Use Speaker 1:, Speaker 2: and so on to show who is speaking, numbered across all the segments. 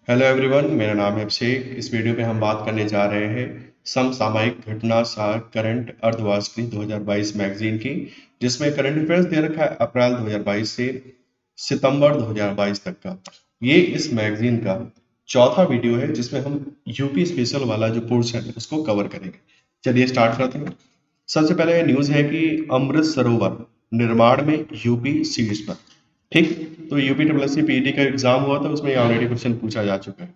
Speaker 1: Hello everyone, मेरा नाम है अभिषेक। इस वीडियो में हम बात करने जा रहे हैं समसामयिक घटना सार करंट अर्धवार्षिकी 2022 मैगजीन की, जिसमें करंट अफेयर्स दे रखा है अप्रैल 2022 से सितंबर 2022 तक का। ये इस मैगजीन का चौथा वीडियो है जिसमें हम यूपी स्पेशल वाला जो पोर्शन है उसको कवर करेंगे। चलिए स्टार्ट करते हैं। सबसे पहले न्यूज है कि अमृत सरोवर निर्माण में यूपी शीर्ष पर। ठीक, तो UP triple S C PET का एग्जाम हुआ था, उसमें ऑलरेडी क्वेश्चन पूछा जा चुका है।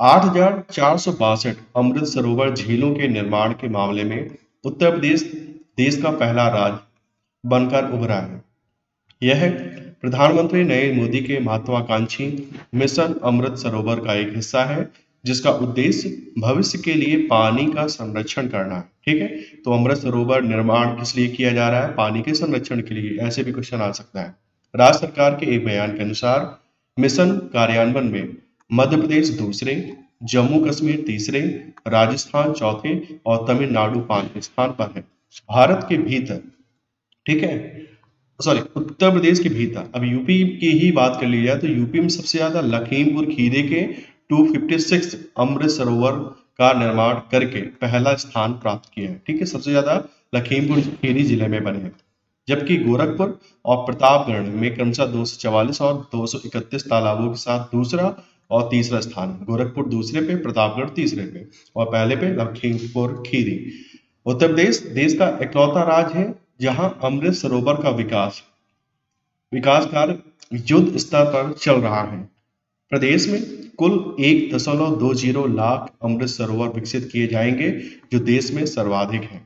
Speaker 1: 8,462 अमृत सरोवर झीलों के निर्माण के मामले में उत्तर प्रदेश देश का पहला राज्य बनकर उभरा है। यह प्रधानमंत्री नरेंद्र मोदी के महत्वाकांक्षी मिशन अमृत सरोवर का एक हिस्सा है, जिसका उद्देश्य भविष्य के लिए पानी का संरक्षण करना है। ठीक है, तो अमृत सरोवर निर्माण किस लिए किया जा रहा है? पानी के संरक्षण के लिए। ऐसे भी क्वेश्चन आ सकता है। राज्य सरकार के एक बयान के अनुसार मिशन कार्यान्वयन में मध्य प्रदेश दूसरे, जम्मू कश्मीर तीसरे, राजस्थान चौथे और तमिलनाडु पांचवें स्थान पर है। भारत के भीतर, ठीक है, सॉरी, उत्तर प्रदेश के भीतर। अब यूपी की ही बात कर ली जाए तो यूपी में सबसे ज्यादा लखीमपुर खीरी के 256 अमृत सरोवर का निर्माण करके पहला स्थान प्राप्त किया है। ठीक है, सबसे ज्यादा लखीमपुर खीरी जिले में बने हैं, जबकि गोरखपुर और प्रतापगढ़ में क्रमशः 244 और 231 तालाबों के साथ दूसरा और तीसरा स्थान है। गोरखपुर दूसरे पे, प्रतापगढ़ तीसरे पे और पहले पे लखीमपुर खीरी। उत्तर प्रदेश देश का इकलौता राज्य है जहां अमृत सरोवर का विकास कार्य युद्ध स्तर पर चल रहा है। प्रदेश में कुल 1.20 लाख अमृत सरोवर विकसित किए जाएंगे, जो देश में सर्वाधिक है।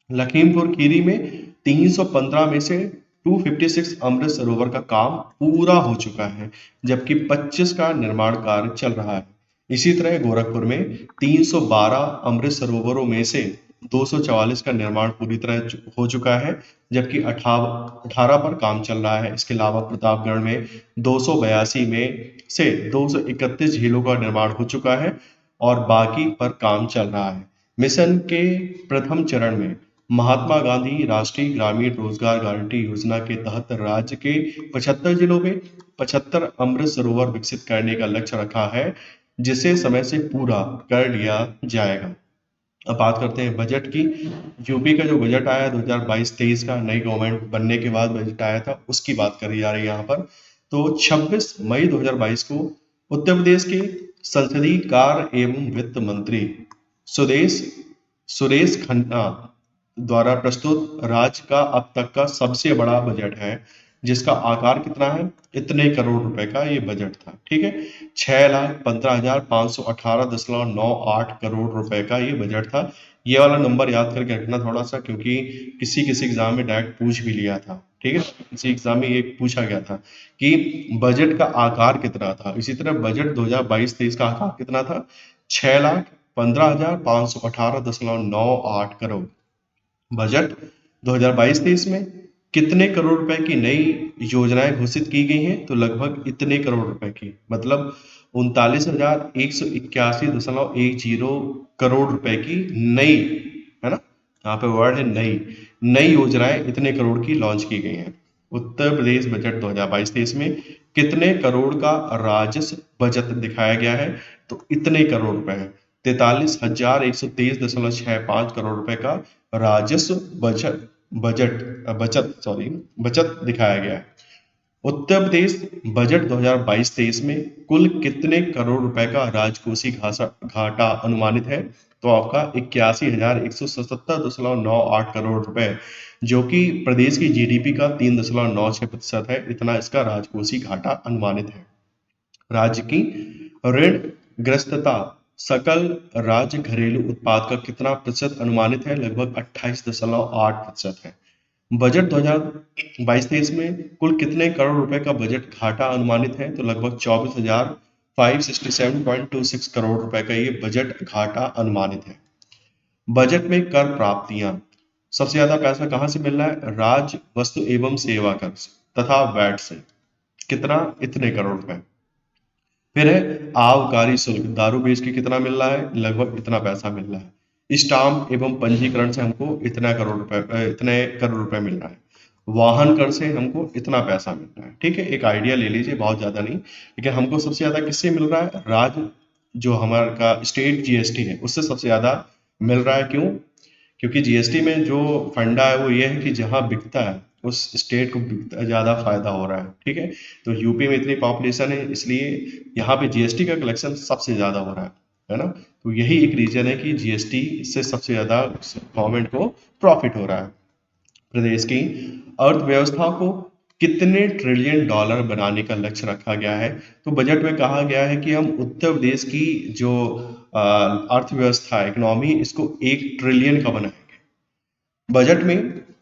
Speaker 1: लखीमपुर खीरी में 315 में से 256 अमृत सरोवर का काम पूरा हो चुका है, जबकि 25 का निर्माण कार्य चल रहा है। इसी तरह गोरखपुर में 312 अमृत सरोवरों में से 244 का निर्माण पूरी तरह हो चुका है, जबकि 18 पर काम चल रहा है। इसके अलावा प्रतापगढ़ में 282 में से 231 झीलों का निर्माण हो चुका है और बाकी पर काम चल रहा है। मिशन के प्रथम चरण में महात्मा गांधी राष्ट्रीय ग्रामीण रोजगार गारंटी योजना के तहत राज्य के 75 जिलों में 75 अमृत सरोवर विकसित करने का लक्ष्य रखा है, जिसे समय से पूरा कर लिया जाएगा। अब बात करते हैं बजट की। यूपी का जो बजट आया 2022-23 का, नई गवर्नमेंट बनने के बाद बजट आया था, उसकी बात करी जा रही है यहाँ पर। तो 26 मई 2022 को उत्तर प्रदेश के संसदीय कार्य एवं वित्त मंत्री सुदेश सुरेश खन्ना द्वारा प्रस्तुत राज्य का अब तक का सबसे बड़ा बजट है, जिसका आकार कितना है? इतने करोड़ रुपए का ये बजट था। ठीक है, 6,15,518.98 करोड़ रुपए का ये बजट था। ये वाला नंबर याद करके रखना थोड़ा सा, क्योंकि किसी किसी एग्जाम में डायरेक्ट पूछ भी लिया था। ठीक है, किसी एग्जाम में ये पूछा गया था कि बजट का आकार कितना था। इसी तरह बजट 2022-23 का आकार कितना था? 6,15,518.98 करोड़। बजट 2022-23 में कितने करोड़ रुपए की नई योजनाएं घोषित की गई हैं? तो लगभग इतने करोड़ रुपए की, मतलब 39,181.10 करोड़ रुपए की नई, है ना, यहाँ पे वर्ड है नई, नई योजनाएं इतने करोड़ की लॉन्च की गई हैं। उत्तर प्रदेश बजट 2022-23 में कितने करोड़ का राजस्व बजट दिखाया गया है? तो इतने करोड़ रुपए है, 43,123.65 करोड़ रुपए का राजस्व बचत दिखाया गया है। उत्तर प्रदेश बजट 2022-23 में कुल कितने करोड़ रुपए का राजकोषीय घाटा अनुमानित है? तो आपका 81,177.98 करोड़ रुपए, जो कि प्रदेश की जीडीपी का 3.96% है। इतना इसका राजकोषीय घाटा अनुमानित है। राज्य की ऋण ग्रस्तता सकल राज्य घरेलू उत्पाद का कितना प्रतिशत अनुमानित है? लगभग 28.8% है। बजट 2022-23 में कुल कितने करोड़ रुपए का बजट घाटा अनुमानित है? तो लगभग 24,567.26 करोड़ रुपए का ये बजट घाटा अनुमानित है। बजट में कर प्राप्तियां, सबसे ज्यादा पैसा कहां से मिल रहा है? राज्य वस्तु एवं सेवा कर तथा वैट से। कितना? इतने करोड़ रुपए। फिर है आबकारी शुल्क, दारू बेच के कितना मिल रहा है? लगभग इतना पैसा मिल रहा है। स्टाम्प एवं पंजीकरण से हमको इतना करोड़ रुपए, इतने करोड़ रुपए मिल रहा है। वाहन कर से हमको इतना पैसा मिल रहा है। ठीक है, एक आइडिया ले लीजिए, बहुत ज़्यादा नहीं, लेकिन हमको सबसे ज़्यादा किससे मिल रहा है? राज्य जो हमारा का स्टेट जीएसटी है उससे सबसे ज़्यादा मिल रहा है। क्यों? क्योंकि जीएसटी में जो फंडा है वो ये है कि जहाँ बिकता है उस स्टेट को ज़्यादा फायदा हो रहा है। ठीक है, तो यूपी में इतनी पॉपुलेशन है इसलिए यहाँ पे जीएसटी का कलेक्शन सबसे ज़्यादा हो रहा है ना। तो यही एक रीजन है कि जीएसटी से सबसे ज़्यादा गवर्नमेंट को प्रॉफिट हो रहा है। प्रदेश की अर्थव्यवस्था को कितने ट्रिलियन डॉलर बनाने का लक्ष्य रखा गया है? तो बजट में कहा गया है कि हम उत्तर प्रदेश की जो अर्थव्यवस्था है, इकोनॉमी, इसको 1 ट्रिलियन का बनाएंगे। बजट में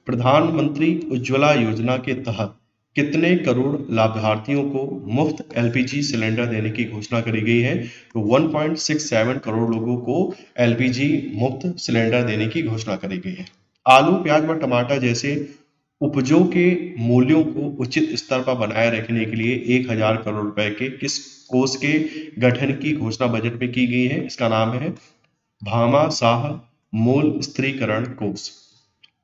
Speaker 1: प्रधानमंत्री उज्ज्वला योजना के तहत कितने करोड़ लाभार्थियों को मुफ्त एलपीजी सिलेंडर देने की घोषणा करी गई है? तो 1.67 करोड़ लोगों को एलपीजी मुफ्त सिलेंडर देने की घोषणा करी गई है। आलू, प्याज व टमाटर जैसे उपजों के मूल्यों को उचित स्तर पर बनाए रखने के लिए 1000 करोड़ रुपए के किस कोष के गठन की घोषणा बजट में की गई है? इसका नाम है भामाशाह मूल स्त्रीकरण कोष।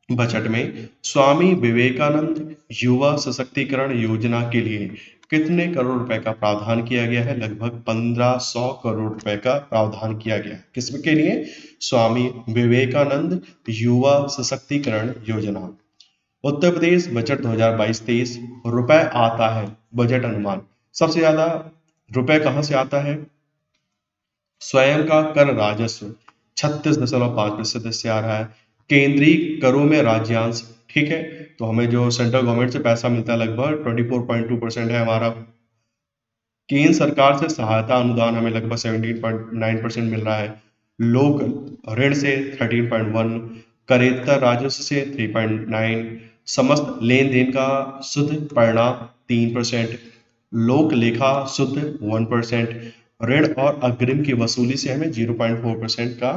Speaker 1: बजट में स्वामी विवेकानंद युवा सशक्तिकरण योजना के लिए कितने करोड़ रुपए का प्रावधान किया गया है? लगभग 1500 करोड़ रुपए का प्रावधान किया गया है। किसके लिए? स्वामी विवेकानंद युवा सशक्तिकरण योजना। उत्तर प्रदेश बजट 2022-23 रुपए आता है, बजट अनुमान सबसे ज्यादा रुपए कहां से आता है? स्वयं का कर राजस्व 36.5% से आ रहा है। केंद्रीय करों में राज्यांश, ठीक है, तो हमें जो सेंट्रल गवर्नमेंट से पैसा मिलता है लगभग 24.2% है हमारा। केंद्र सरकार से सहायता अनुदान हमें लगभग 17.9% मिल रहा है। लोक ऋण से 13.1, करेत्तर राजस्व से 3.9, समस्त लेन देन का शुद्ध परिणाम 3%, लोक लेखा शुद्ध 1%, ऋण और अग्रिम की वसूली से हमें 0.4% का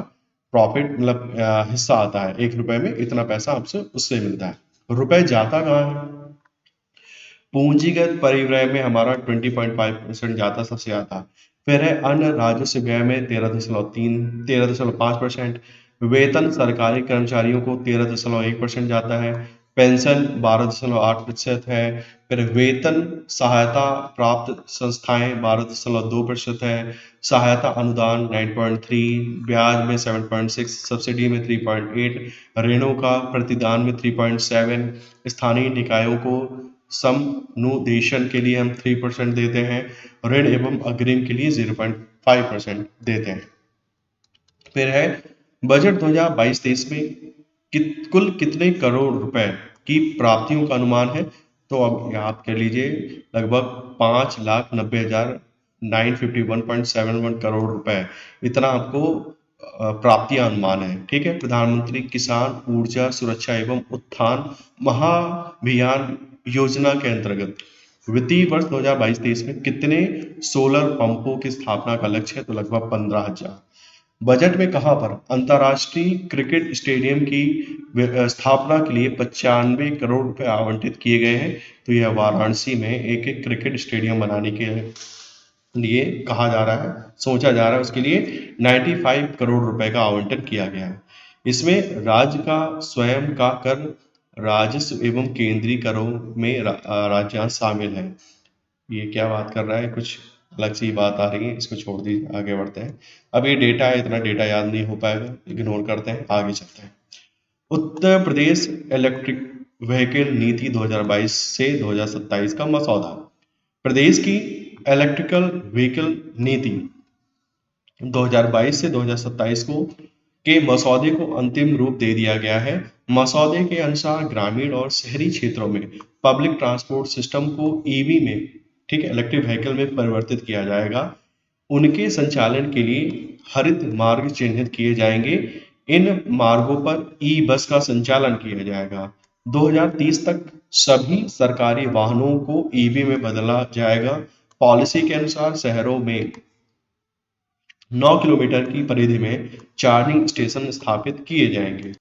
Speaker 1: प्रॉफिट मतलब हिस्सा आता है। 1 रुपए में इतना पैसा हमसे उससे मिलता है। रुपए जाता कहाँ है? पूंजीगत परिव्यय में हमारा 20.5% जाता सबसे ज्यादा। फिर है अन्य राजस्व व्यय में 13.5%। वेतन सरकारी कर्मचारियों को 13.1% जाता है। पेंशन 12.8% है। फिर वेतन सहायता प्राप्त संस्थाएं 12.2% है। सहायता अनुदान 9.3, ब्याज में 7.6, सब्सिडी में 3.8, ऋणों का प्रतिदान में 3.7, स्थानीय निकायों को समनुदेशन के लिए हम 3% देते हैं, ऋण एवं अग्रिम के लिए 0.5% देते हैं। फिर है बजट 2022-23 में कुल कितने करोड़ रुपए की प्राप्तियों का अनुमान है? तो अब याद कर लीजिए, लगभग 5,90,951.71 करोड़ रुपए, इतना आपको प्राप्तियां अनुमान है। ठीक है, प्रधानमंत्री किसान ऊर्जा सुरक्षा एवं उत्थान महाभियान योजना के अंतर्गत वित्तीय वर्ष 2022-23 में कितने सोलर पंपों की स्थापना का लक्ष्य है? तो लगभग 15,000। बजट में कहां पर अंतर्राष्ट्रीय क्रिकेट स्टेडियम की स्थापना के लिए 95 करोड़ रुपए आवंटित किए गए हैं? तो यह वाराणसी में एक क्रिकेट स्टेडियम बनाने के लिए कहा जा रहा है, सोचा जा रहा है, उसके लिए 95 करोड़ रुपए का आवंटन किया गया है। इसमें राज्य का स्वयं का कर राजस्व एवं केंद्रीय करों में राज्यांश शामिल है। ये क्या बात कर रहा है, कुछ अलग सी बात आ रही है, इसको छोड़ दीजिए, आगे बढ़ते हैं। अब ये डेटा है, इतना डेटा याद नहीं हो पाएगा, इग्नोर करते हैं, आगे चलते हैं। उत्तर प्रदेश इलेक्ट्रिक व्हीकल नीति 2022 से 2027 का मसौदा। प्रदेश की इलेक्ट्रिकल व्हीकल नीति 2022 से 2027 को के मसौदे को अंतिम रूप दे दिया गया है। मसौदे के अनुसार ग्रामीण और शहरी क्षेत्रों में पब्लिक ट्रांसपोर्ट सिस्टम को ईवी में, ठीक है, इलेक्ट्रिक व्हीकल में परिवर्तित किया जाएगा। उनके संचालन के लिए हरित मार्ग चिन्हित किए जाएंगे। इन मार्गों पर ई बस का संचालन किया जाएगा। 2030 तक सभी सरकारी वाहनों को ईवी में बदला जाएगा। पॉलिसी के अनुसार शहरों में 9 किलोमीटर की परिधि में चार्जिंग स्टेशन स्थापित किए जाएंगे।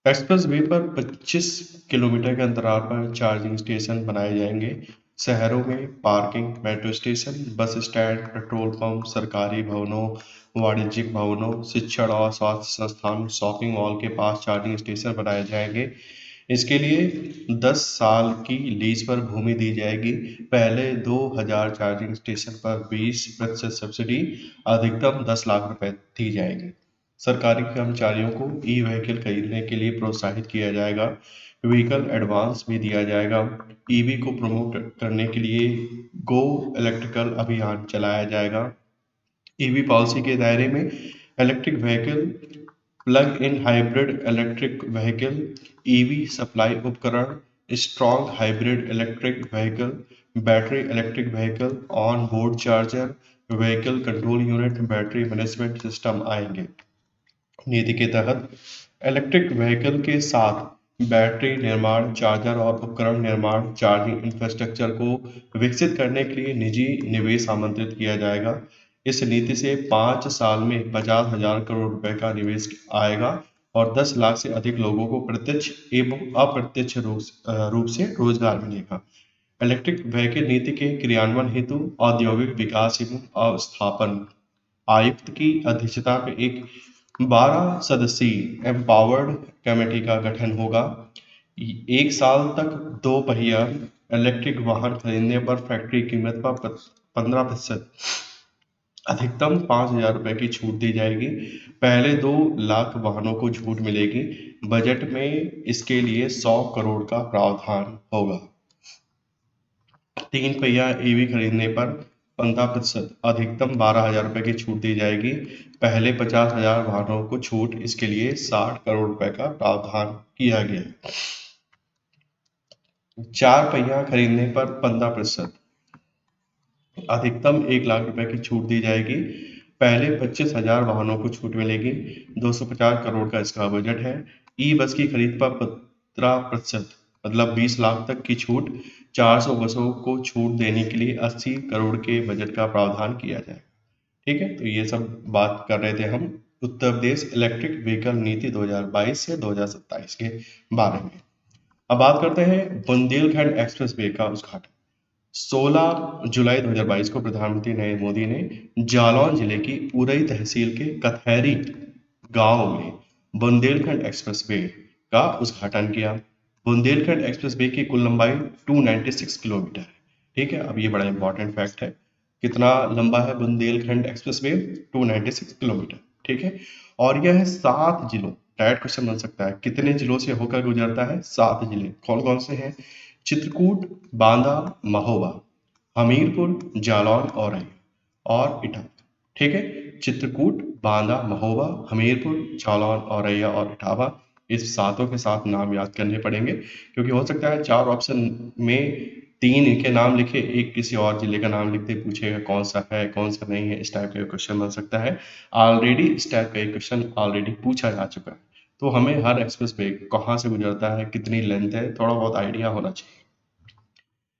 Speaker 1: एक्सप्रेस वे पर 25 किलोमीटर के अंतराल पर चार्जिंग स्टेशन बनाए जाएंगे। शहरों में parking, metro station, bus stand, petrol pump, सरकारी भवनों, वाणिज्यिक भवनों, शिक्षण और स्वास्थ्य संस्थान, शॉपिंग मॉल के पास चार्जिंग स्टेशन बनाए जाएंगे। इसके लिए 10 साल की लीज पर भूमि दी जाएगी। पहले 2000 चार्जिंग स्टेशन पर 20% सब्सिडी, अधिकतम 10 लाख रुपए दी जाएगी। सरकारी कर्मचारियों को ई व्हीकल खरीदने के लिए प्रोत्साहित किया जाएगा। व्हीकल एडवांस भी दिया जाएगा। ईवी को प्रमोट करने के लिए गो इलेक्ट्रिकल अभियान चलाया जाएगा। ईवी पॉलिसी के दायरे में electric vehicle, plug in hybrid electric vehicle, EV supply उपकरण, strong hybrid electric vehicle, battery electric vehicle, on board charger, vehicle control unit, battery management system आएंगे। नीति के तहत इलेक्ट्रिक व्हीकल के साथ बैटरी निर्माण, चार्जर और उपकरण निर्माण, चार्जिंग इंफ्रास्ट्रक्चर को विकसित करने के लिए निजी निवेश आमंत्रित किया जाएगा। इस नीति से 5 साल में 50,000 करोड़ रुपए का निवेश आएगा और 10 लाख से अधिक लोगों को प्रत्यक्ष एवं अप्रत्यक्ष रूप से रोजगार मिलेगा। इलेक्ट्रिक व्हीकल नीति के क्रियान्वयन हेतु औद्योगिक विकास एवं अवस्थापन आयुक्त की अध्यक्षता में एक 12 सदस्यीय एम्पावर्ड कमेटी का गठन होगा। 1 साल तक 2 पहिया इलेक्ट्रिक वाहन खरीदने पर फैक्ट्री कीमत पर 15% अधिकतम 5,000 रुपए की छूट दी जाएगी। पहले 2 लाख वाहनों को छूट मिलेगी। बजट में इसके लिए 100 करोड़ का प्रावधान होगा। 3 पहिया ईवी खरीदने पर 15% अधिकतम 12,000 रुपए की छूट दी जाएगी। पहले 50,000 वाहनों को छूट, इसके लिए 60 करोड़ रुपए का प्रावधान किया गया। 4 पहिया खरीदने पर 15% अधिकतम 1 लाख रुपए की छूट दी जाएगी। पहले 25,000 वाहनों को छूट मिलेगी। 250 करोड़ का इसका बजट है। ई बस की खरीद पर 15% मतलब 20 लाख तक की छूट। 400 बसों को छूट देने के लिए 80 करोड़ के बजट का प्रावधान किया जाए। ठीक है, तो ये सब बात कर रहे थे हम उत्तर प्रदेश इलेक्ट्रिक व्हीकल नीति 2022 से 2027 के बारे में। अब बात करते हैं बुंदेलखंड एक्सप्रेस वे का उद्घाटन। 16 जुलाई 2022 को प्रधानमंत्री नरेंद्र मोदी ने जालौन जिले की उरई तहसील के कथैरी गांव में बुंदेलखंड एक्सप्रेस वे का उद्घाटन किया। बुंदेलखंड एक्सप्रेस वे की कुल लंबाई 296 किलोमीटर है। ठीक है, अब ये बड़ा इंपॉर्टेंट फैक्ट है। कितना लंबा है बुंदेलखंड एक्सप्रेस वे? 296 किलोमीटर। ठीक है, और यह 7 जिलों, डायरेक्ट क्वेश्चन बन सकता है, कितने जिलों से होकर गुजरता है? 7 जिले। कौन कौन से हैं? चित्रकूट, बांदा, महोबा, हमीरपुर, जालौन और इटावा। ठीक है, चित्रकूट, बांदा, महोबा, हमीरपुर, जालौन, औरैया और इटावा। इस सातों के साथ नाम याद करने पड़ेंगे, क्योंकि हो सकता है 4 ऑप्शन में 3 इनके नाम लिखे, एक किसी और जिले का नाम लिखते पूछेगा कौन सा है कौन सा नहीं है। इस टाइप का क्वेश्चन बन सकता है। ऑलरेडी इस टाइप का एक क्वेश्चन ऑलरेडी पूछा जा चुका है। तो हमें हर एक्सप्रेस वे कहाँ से गुजरता है, कितनी लेंथ है, थोड़ा बहुत आइडिया होना चाहिए।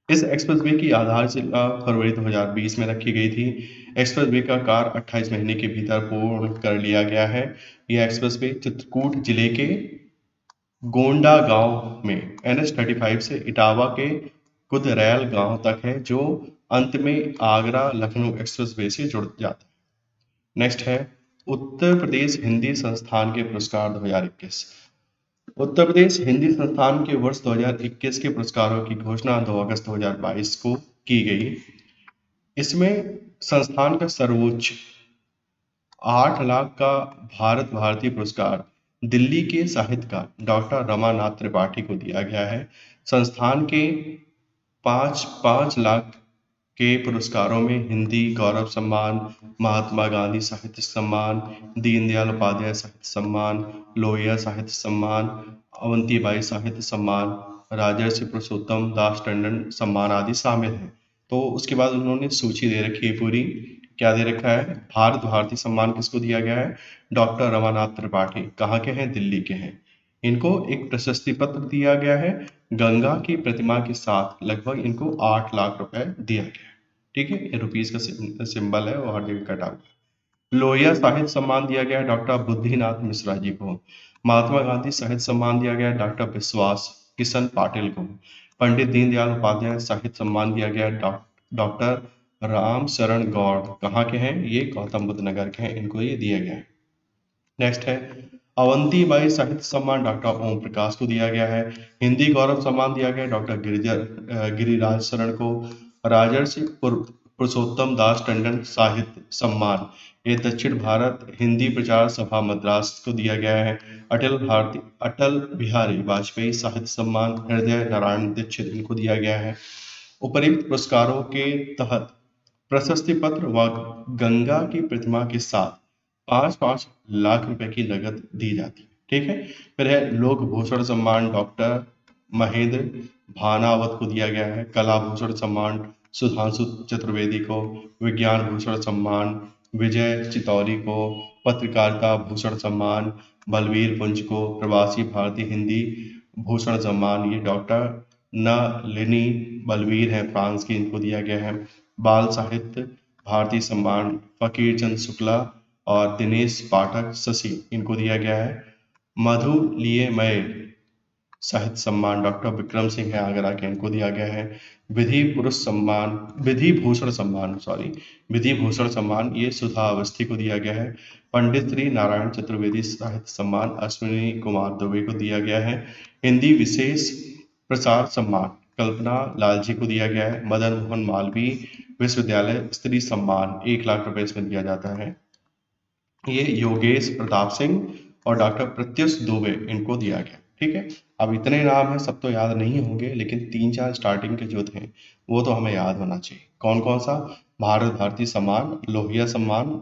Speaker 1: इस एक्सप्रेसवे की आधारशिला फरवरी 2020 में रखी गई थी। एक्सप्रेसवे का कार्य 28 महीने के भीतर पूर्ण कर लिया गया है। यह एक्सप्रेसवे चित्रकूट जिले के गोंडा गांव में NH-35 से इटावा के कुदरैल गांव तक है, जो अंत में आगरा लखनऊ एक्सप्रेसवे से जुड़ जाता है। नेक्स्ट है उत्तर प्रदेश हिंदी संस्थान के पुरस्कार 2021। उत्तर प्रदेश हिंदी संस्थान के वर्ष 2021 के पुरस्कारों की घोषणा 2 अगस्त 2022 को की गई। इसमें संस्थान का सर्वोच्च 8 लाख का भारत भारती पुरस्कार दिल्ली के साहित्यकार डॉक्टर रमानाथ त्रिपाठी को दिया गया है। संस्थान के 5 लाख के पुरस्कारों में हिंदी गौरव सम्मान, महात्मा गांधी साहित्य सम्मान, दीनदयाल उपाध्याय साहित्य सम्मान, लोहिया साहित्य सम्मान, अवंतीबाई साहित्य सम्मान, राजर्षि पुरुषोत्तम दास टंडन सम्मान आदि शामिल हैं। तो उसके बाद उन्होंने सूची दे रखी है पूरी। क्या दे रखा है? भारत भारती सम्मान किसको दिया गया है? डॉक्टर रमानाथ त्रिपाठी। कहाँ के हैं? दिल्ली के हैं। इनको एक प्रशस्ति पत्र दिया गया है। गंगा की प्रतिमा के साथ लगभग इनको 8 लाख रुपए दिया गया है। ठीक है, ये रुपीज का सिंबल है, वो हर जगह कटा हुआ है। लोहिया साहित्य सम्मान दिया गया डॉक्टर बुद्धिनाथ मिश्रा जी को। महात्मा गांधी साहित्य सम्मान दिया गया डॉक्टर विश्वास किशन पाटिल को। पंडित दीनदयाल उपाध्याय साहित्य सम्मान दिया गया डॉक्टर राम शरण गौड़। कहाँ के हैं ये? गौतम बुद्ध नगर के हैं, इनको ये दिया गया है। नेक्स्ट है अवंतीबाई साहित्य सम्मान डॉक्टर ओम प्रकाश को दिया गया है। हिंदी गौरव सम्मान दिया गया है डॉक्टर गिरिराज शरण को। राजर्षि पुरुषोत्तम दास टंडन साहित्य सम्मान ये दक्षिण भारत हिंदी प्रचार सभा मद्रास को दिया गया है। अटल बिहारी वाजपेयी साहित्य सम्मान हृदय नारायण दीक्षित इनको दिया गया है। उपर्युक्त पुरस्कारों के तहत प्रशस्ति पत्र व गंगा की प्रतिमा के साथ 5-5 लाख रुपए की नकद दी जाती है। ठीक है। फिर है लोक भूषण सम्मान डॉक्टर महेंद्र भानावत को दिया गया है। कला भूषण सम्मान सुधांशु चतुर्वेदी को। विज्ञान भूषण सम्मान विजय चितौरी को। पत्रकारिता भूषण सम्मान बलवीर पुंज को। प्रवासी भारतीय हिंदी भूषण सम्मान ये डॉक्टर नलिनी बलवीर है फ्रांस की, इनको दिया गया है। बाल साहित्य भारतीय सम्मान फकीर चंद शुक्ला और दिनेश पाठक शशि इनको दिया गया है। मधुलियमय साहित्य सम्मान डॉक्टर विक्रम सिंह है आगरा के, इनको दिया गया है। विधि भूषण सम्मान ये सुधा अवस्थी को दिया गया है। पंडित श्री नारायण चतुर्वेदी साहित्य सम्मान अश्विनी कुमार दुबे को दिया गया है। हिंदी विशेष प्रसार सम्मान कल्पना लालजी को दिया गया है। मदन मोहन मालवीय विश्वविद्यालय स्त्री सम्मान 1 लाख रुपए इसमें दिया जाता है। ये योगेश प्रताप सिंह और डॉक्टर प्रत्युष दुबे इनको दिया गया। ठीक है। अब इतने नाम हैं, सब तो याद नहीं होंगे, लेकिन 3-4 स्टार्टिंग के जो थे वो तो हमें याद होना चाहिए। कौन कौन सा? भारत भारती सम्मान, लोहिया सम्मान,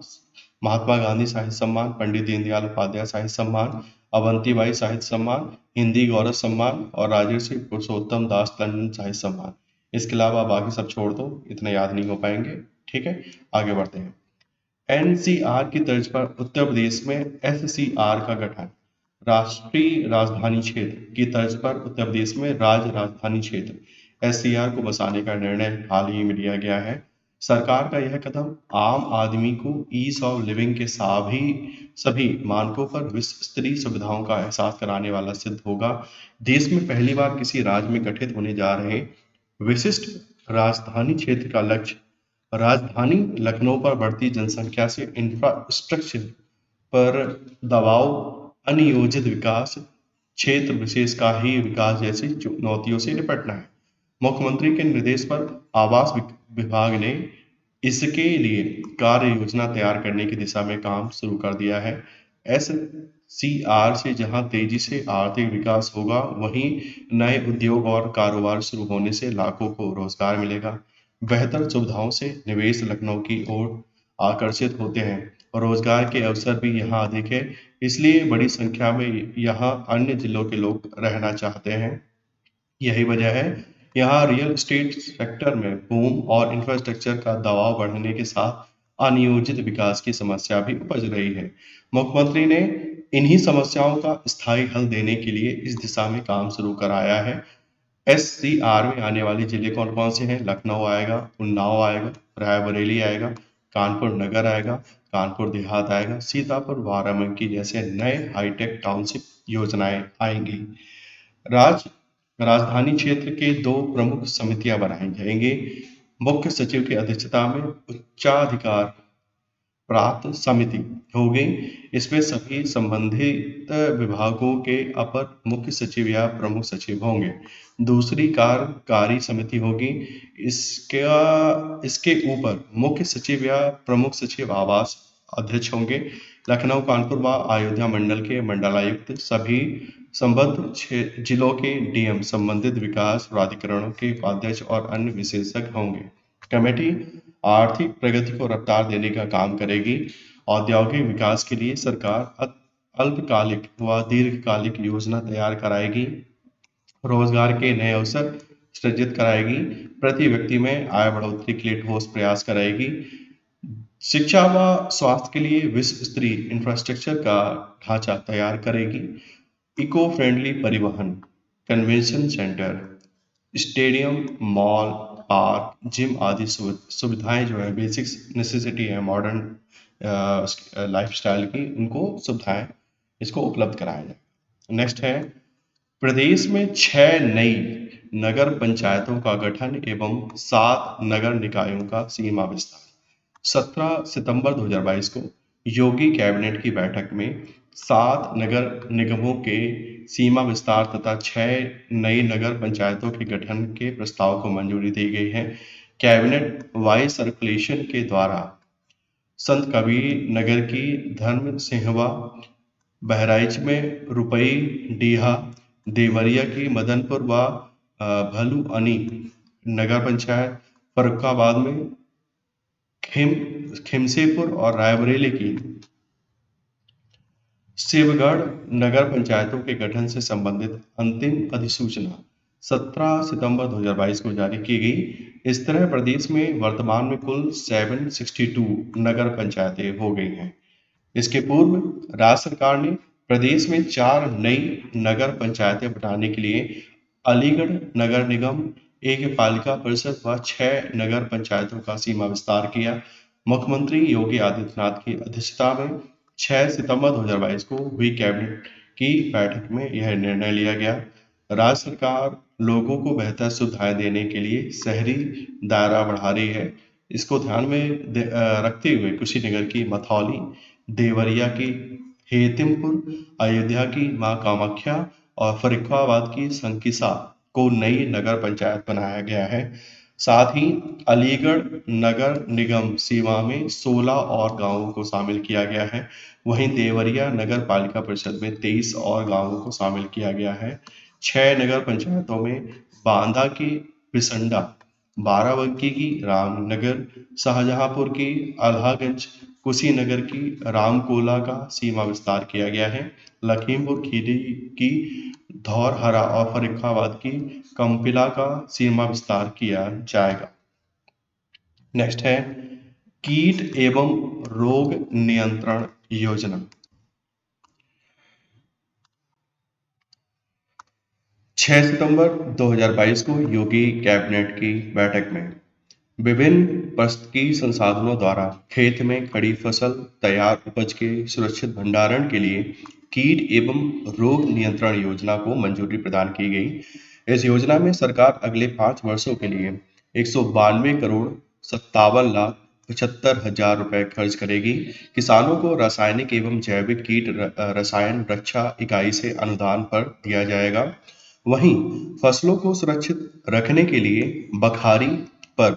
Speaker 1: महात्मा गांधी साहित्य सम्मान, पंडित दीनदयाल उपाध्याय साहित्य सम्मान, अवंतीबाई साहित्य सम्मान, हिंदी गौरव सम्मान और राजर्षि पुरुषोत्तम दास टंडन साहित्य सम्मान। इसके अलावा बाकी सब छोड़ दो, इतने याद नहीं हो पाएंगे। ठीक है, आगे बढ़ते हैं। एनसीआर की तर्ज पर उत्तर प्रदेश में एससीआर का गठन। राष्ट्रीय राजधानी क्षेत्र की तर्ज पर उत्तर प्रदेश में राज्य राजधानी क्षेत्र एससीआर को बसाने का निर्णय हाल ही में लिया गया है। सरकार का यह कदम आम आदमी को ईज ऑफ लिविंग के सभी मानकों पर विश्व स्तरीय सुविधाओं का एहसास कराने वाला सिद्ध होगा। देश में पहली बार किसी राज्य में गठित होने जा रहे विशिष्ट राजधानी क्षेत्र का लक्ष्य राजधानी लखनऊ पर बढ़ती जनसंख्या से इंफ्रास्ट्रक्चर पर दबाव, अनियोजित विकास, क्षेत्र विशेष का ही विकास जैसी चुनौतियों से निपटना है। मुख्यमंत्री के निर्देश पर आवास विभाग ने इसके लिए कार्य योजना तैयार करने की दिशा में काम शुरू कर दिया है। एससीआर से जहां तेजी से आर्थिक विकास होगा, वहीं नए उद्योग और कारोबार शुरू होने से लाखों को रोजगार मिलेगा। बेहतर सुविधाओं से निवेश लखनऊ की ओर आकर्षित होते हैं और रोजगार के अवसर भी यहाँ अधिक है, इसलिए बड़ी संख्या में यहाँ अन्य जिलों के लोग रहना चाहते हैं। यही वजह है यहाँ रियल एस्टेट सेक्टर में बूम और इंफ्रास्ट्रक्चर का दबाव बढ़ने के साथ अनियोजित विकास की समस्या भी उपज रही है। मुख्यमंत्री ने इन्हीं समस्याओं का स्थायी हल देने के लिए इस दिशा में काम शुरू कराया है। एससीआर में आने वाले जिले कौन कौन से हैं? लखनऊ आएगा, उन्नाव आएगा, रायबरेली आएगा, कानपुर नगर आएगा, कानपुर देहात आएगा, सीतापुर, बाराबंकी जैसे नए हाईटेक टाउनशिप योजनाएं आएंगी। राजधानी क्षेत्र के 2 प्रमुख समितियां बनाई जाएंगी। मुख्य सचिव की अध्यक्षता में उच्चाधिकार प्राप्त समिति होगी। इसमें सभी संबंधित विभागों के अपर मुख्य सचिव या प्रमुख सचिव होंगे। दूसरी कार्यकारी समिति होगी। इसके ऊपर मुख्य सचिव या प्रमुख सचिव आवास अध्यक्ष होंगे। लखनऊ, कानपुर व अयोध्या मंडल के मंडलायुक्त, सभी संबद्ध जिलों के डीएम, संबंधित विकास प्राधिकरणों के उपाध्यक्ष और अन्य विशेषज्ञ होंगे। कमेटी आर्थिक प्रगति को रफ्तार देने का काम करेगी। औद्योगिक विकास के लिए सरकार अल्पकालिक व दीर्घकालिक योजना तैयार कराएगी। रोजगार के नए अवसर सृजित कराएगी। प्रति व्यक्ति में आय बढ़ोतरी के लिए ठोस प्रयास कराएगी। शिक्षा व स्वास्थ्य के लिए विश्व स्तरीय इंफ्रास्ट्रक्चर का ढांचा तैयार करेगी। इको फ्रेंडली परिवहन, convention centre, stadium, mall, park, gym आदि सुविधाएं जो है बेसिक नेसेसिटी है मॉडर्न लाइफस्टाइल की, उनको सुविधाएं इसको उपलब्ध कराया जाए। नेक्स्ट है प्रदेश में 6 नई नगर पंचायतों का गठन एवं 7 नगर निकायों का सीमा विस्तार। 17 सितंबर 2022 को योगी कैबिनेट की बैठक में 7 नगर निगमों के सीमा विस्तार तथा 6 नई नगर पंचायतों के गठन के प्रस्ताव को मंजूरी दी गई है। कैबिनेट वाइस सर्कुलेशन के द्वारा संत कबीर नगर की धर्म सिंहवा, बहराइच में रुपई डीहा, देवरिया की मदनपुर व भलुअनी नगर पंचायत, फर्रुखाबाद में खिमसेपुर और रायबरेली की शिवगढ़ नगर पंचायतों के गठन से संबंधित अंतिम अधिसूचना 17 सितंबर 2022 को जारी की गई। इस तरह प्रदेश में वर्तमान में कुल 762 नगर पंचायतें हो गई हैं। इसके पूर्व राज्य सरकार ने प्रदेश में 4 नई नगर पंचायतें बनाने के लिए अलीगढ़ नगर निगम, एक पालिका परिषद व 6 नगर पंचायतों का सीमा विस्तार किया। मुख्यमंत्री योगी आदित्यनाथ की अध्यक्षता में 6 सितंबर 2022 को हुई कैबिनेट की बैठक में यह निर्णय लिया गया। राज्य सरकार लोगों को बेहतर सुविधाएं देने के लिए शहरी दायरा बढ़ा रही है। इसको ध्यान में रखते हुए कुशीनगर की मथौली, देवरिया की हेतिमपुर, अयोध्या की मां कामाख्या और फर्रुखाबाद की संकिसा को नई नगर पंचायत बनाया गया है। साथ ही अलीगढ़ नगर निगम सीमा में 16 और गांवों को शामिल किया गया है। वहीं देवरिया नगर पालिका परिषद में 23 और गांवों को शामिल किया गया है। 6 नगर पंचायतों में बांदा की बिसंडा, बाराबंकी की रामनगर, शाहजहांपुर की अल्हागंज, कुशीनगर की रामकोला का सीमा विस्तार किया गया है। लखीमपुर खीरी की धौरहरा और फर्रुखाबाद की कंपिला का सीमा विस्तार किया जाएगा। नेक्स्ट है कीट एवं रोग नियंत्रण योजना। 6 सितंबर 2022 को योगी कैबिनेट की बैठक में विभिन्न पारिस्थितिकी संसाधनों द्वारा खेत में खड़ी फसल तैयार उपज के सुरक्षित भंडारण के लिए कीट एवं रोग नियंत्रण योजना को मंजूरी प्रदान की गई। इस योजना में सरकार अगले 5 वर्षों के लिए 192 करोड़ 57 लाख 75 हजार रुपए खर्च करेगी। किसानों को रासायनिक एवं जैविक कीट रसायन रक्षा इकाई से अनुदान पर दिया जाएगा। वहीं फसलों को सुरक्षित रखने के लिए बखारी पर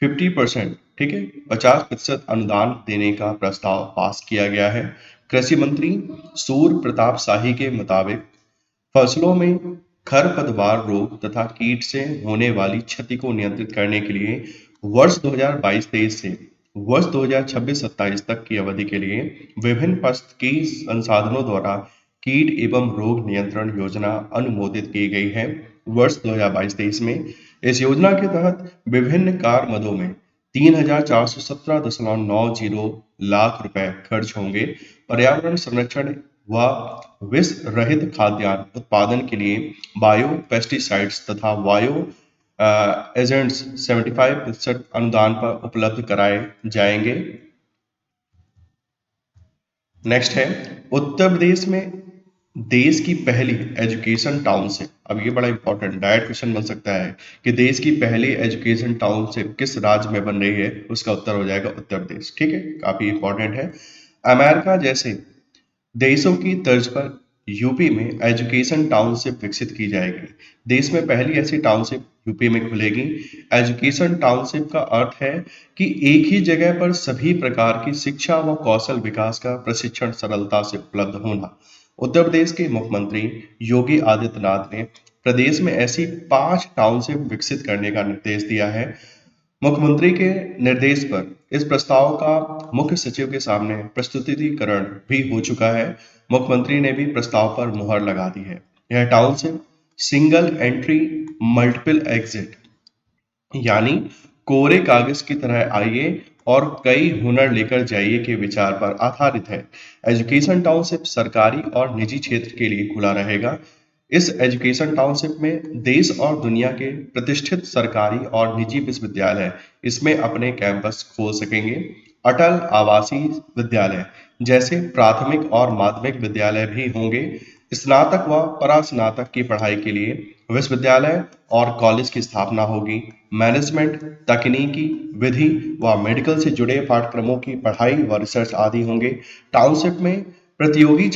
Speaker 1: 50%, ठीक है, 50% अनुदान देने का प्रस्ताव पास किया गया है। कृषि मंत्री सूर्य प्रताप शाही के मुताबिक फसलों में खरपतवार रोग तथा कीट से होने वाली क्षति को नियंत्रित करने के लिए वर्ष 2022-23 से वर्ष 2026-27 तक की अवधि के लिए विभिन्न पारिस्थितिकी संसाधनों द्वारा कीट एवं रोग नियंत्रण योजना अनुमोदित की गई है। वर्ष 2022-23 में इस योजना के तहत विभिन्न कार्य मदों में 3,417.90 लाख रुपए खर्च होंगे। पर्यावरण संरक्षण व विष रहित खाद्यान्न उत्पादन के लिए बायो पेस्टिसाइड्स तथा बायो एजेंट्स 75% अनुदान पर उपलब्ध कराए जाएंगे। नेक्स्ट है उत्तर प्रदेश में देश की पहली एजुकेशन टाउनशिप। अब ये बड़ा इंपॉर्टेंट डायरेक्ट क्वेश्चन बन सकता है कि देश की पहली एजुकेशन टाउनशिप किस राज्य में बन रही है। उसका उत्तर हो जाएगा उत्तर प्रदेश। ठीक है, काफी इंपॉर्टेंट है। अमेरिका जैसे देशों की तर्ज पर यूपी में एजुकेशन टाउनशिप विकसित की जाएगी। देश में पहली ऐसी टाउनशिप यूपी में खुलेगी। एजुकेशन टाउनशिप का अर्थ है कि एक ही जगह पर सभी प्रकार की शिक्षा व कौशल विकास का प्रशिक्षण सरलता से उपलब्ध होना। उत्तर प्रदेश के मुख्यमंत्री योगी आदित्यनाथ ने प्रदेश में ऐसी 5 टाउनशिप विकसित करने का निर्देश दिया है। मुख्यमंत्री के निर्देश पर इस प्रस्ताव का मुख्य सचिव के सामने प्रस्तुतिकरण भी हो चुका है। मुख्यमंत्री ने भी प्रस्ताव पर मुहर लगा दी है। यह township single entry multiple exit यानी कोरे कागज की तरह आइए और कई हुनर लेकर जाइए के विचार पर आधारित है। एजुकेशन टाउनशिप सरकारी और निजी क्षेत्र के लिए खुला रहेगा। इस एजुकेशन टाउनशिप में देश और दुनिया के प्रतिष्ठित सरकारी और निजी विश्वविद्यालय इसमें अपने कैंपस खोल सकेंगे। अटल आवासीय विद्यालय जैसे प्राथमिक और माध्यमिक विद्यालय भी होंगे। स्नातक व परास्नातक की पढ़ाई के लिए विश्वविद्यालय और कॉलेज की स्थापना होगी। मैनेजमेंट, तकनीकी, विधि व मेडिकल से जुड़े पाठ्यक्रमों की पढ़ाई व रिसर्च आदि होंगे। टाउनशिप में प्रतियोगी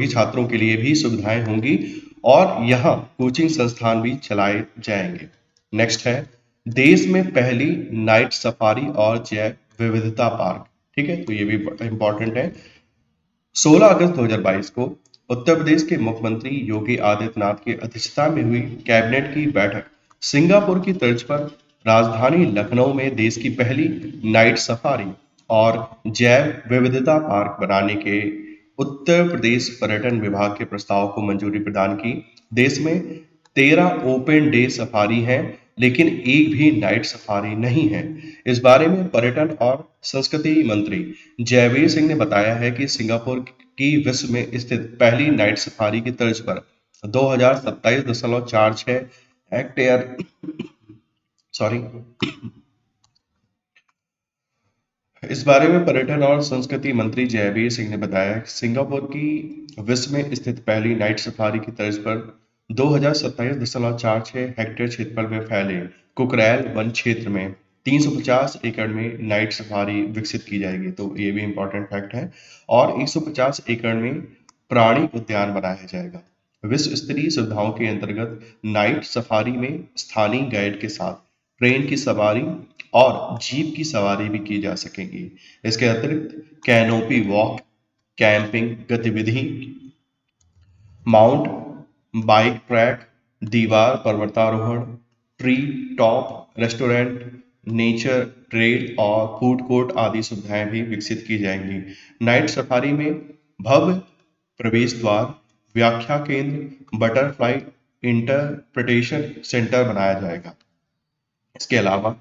Speaker 1: छात्रों के लिए भी सुविधाएं होंगी और यहाँ कोचिंग संस्थान भी चलाए जाएंगे। नेक्स्ट है देश में पहली नाइट सफारी और जैव विविधता पार्क। ठीक है, तो ये भी इंपॉर्टेंट है। 16 अगस्त 2022 को उत्तर प्रदेश के मुख्यमंत्री योगी आदित्यनाथ की अध्यक्षता में हुई कैबिनेट की बैठक सिंगापुर की तर्ज पर राजधानी लखनऊ में देश की पहली नाइट सफारी और जैव विविधता पार्क बनाने के उत्तर प्रदेश पर्यटन विभाग के प्रस्ताव को मंजूरी प्रदान की। देश में 13 ओपन डे सफारी हैं, लेकिन एक भी नाइट सफारी नहीं है। इस बारे में पर्यटन और संस्कृति मंत्री जयवीर सिंह ने बताया है कि सिंगापुर की विश्व में स्थित पहली नाइट सफारी की तर्ज पर 2027.46 हेक्टेयर सॉरी इस बारे में पर्यटन और संस्कृति मंत्री जयवीर सिंह ने बताया कि सिंगापुर की विश्व में स्थित पहली नाइट सफारी की तर्ज पर 2027.46 हेक्टेयर क्षेत्रफल में फैले कुकरैल वन क्षेत्र में 350 एकड़ में नाइट सफारी विकसित की जाएगी। तो ये भी इंपॉर्टेंट फैक्ट है। और 150 एकड़ में प्राणी उद्यान बनाया जाएगा। विश्व स्तरीय सुविधाओं के अंतर्गत नाइट सफारी में स्थानीय गाइड के साथ ट्रेन की सवारी और जीप की सवारी भी की जा सकेगी। इसके अतिरिक्त कैनोपी वॉक, कैंपिंग गतिविधि, माउंट बाइक ट्रैक, दीवार पर्वतारोहण, tree top restaurant, nature trail और फूड कोर्ट आदि सुविधाएं भी विकसित की जाएंगी। नाइट सफारी में भव्य प्रवेश द्वार, व्याख्या केंद्र, बटरफ्लाई इंटरप्रिटेशन सेंटर बनाया जाएगा। इसके अलावा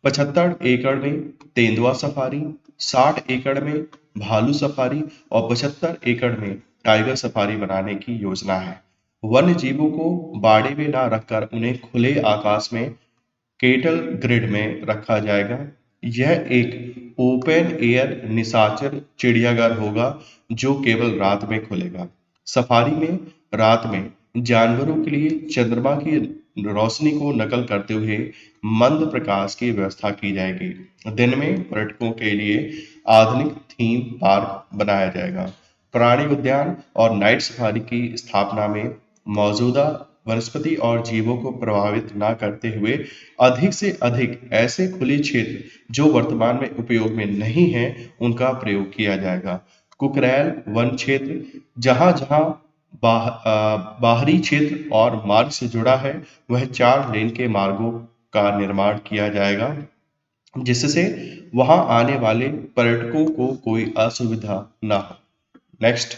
Speaker 1: 75 एकड़ में तेंदुआ सफारी, 60 एकड़ में भालू सफारी और 75 एकड़ में टाइगर सफारी बनाने की योजना है। वन्य जीवों को बाड़े में न रखकर उन्हें खुले आकाश में केटल ग्रिड में रखा जाएगा। यह एक ओपन एयर निशाचर चिड़ियाघर होगा जो केवल रात में खुलेगा। सफारी में रात में जानवरों के लिए चंद्रमा की रोशनी को नकल करते हुए मंद प्रकाश की व्यवस्था की जाएगी। दिन में पर्यटकों के लिए आधुनिक थीम पार्क बनाया जाएगा। प्राणी उद्यान और नाइट सफारी की स्थापना में मौजूदा वनस्पति और जीवों को प्रभावित न करते हुए अधिक से अधिक ऐसे खुले क्षेत्र जो वर्तमान में उपयोग में नहीं है उनका प्रयोग किया जाएगा। कुकरैल वन क्षेत्र जहां जहां बाहरी क्षेत्र और मार्ग से जुड़ा है वह 4 लेन के मार्गों का निर्माण किया जाएगा, जिससे वहां आने वाले पर्यटकों को कोई असुविधा न हो। नेक्स्ट,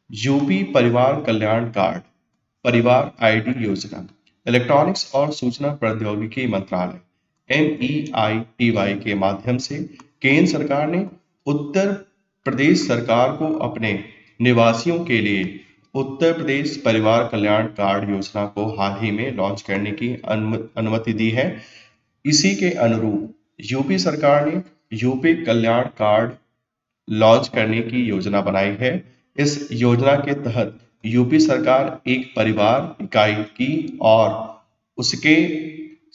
Speaker 1: यूपी परिवार कल्याण कार्ड परिवार आईडी योजना। इलेक्ट्रॉनिक्स और सूचना प्रौद्योगिकी मंत्रालय MEITY के माध्यम से केंद्र सरकार ने उत्तर प्रदेश सरकार को अपने निवासियों के लिए उत्तर प्रदेश परिवार कल्याण कार्ड योजना को हाल ही में लॉन्च करने की अनुमति दी है। इसी के अनुरूप यूपी सरकार ने यूपी कल्याण कार्ड लॉन्च करने की योजना बनाई है। इस योजना के तहत यूपी सरकार एक परिवार इकाई की और उसके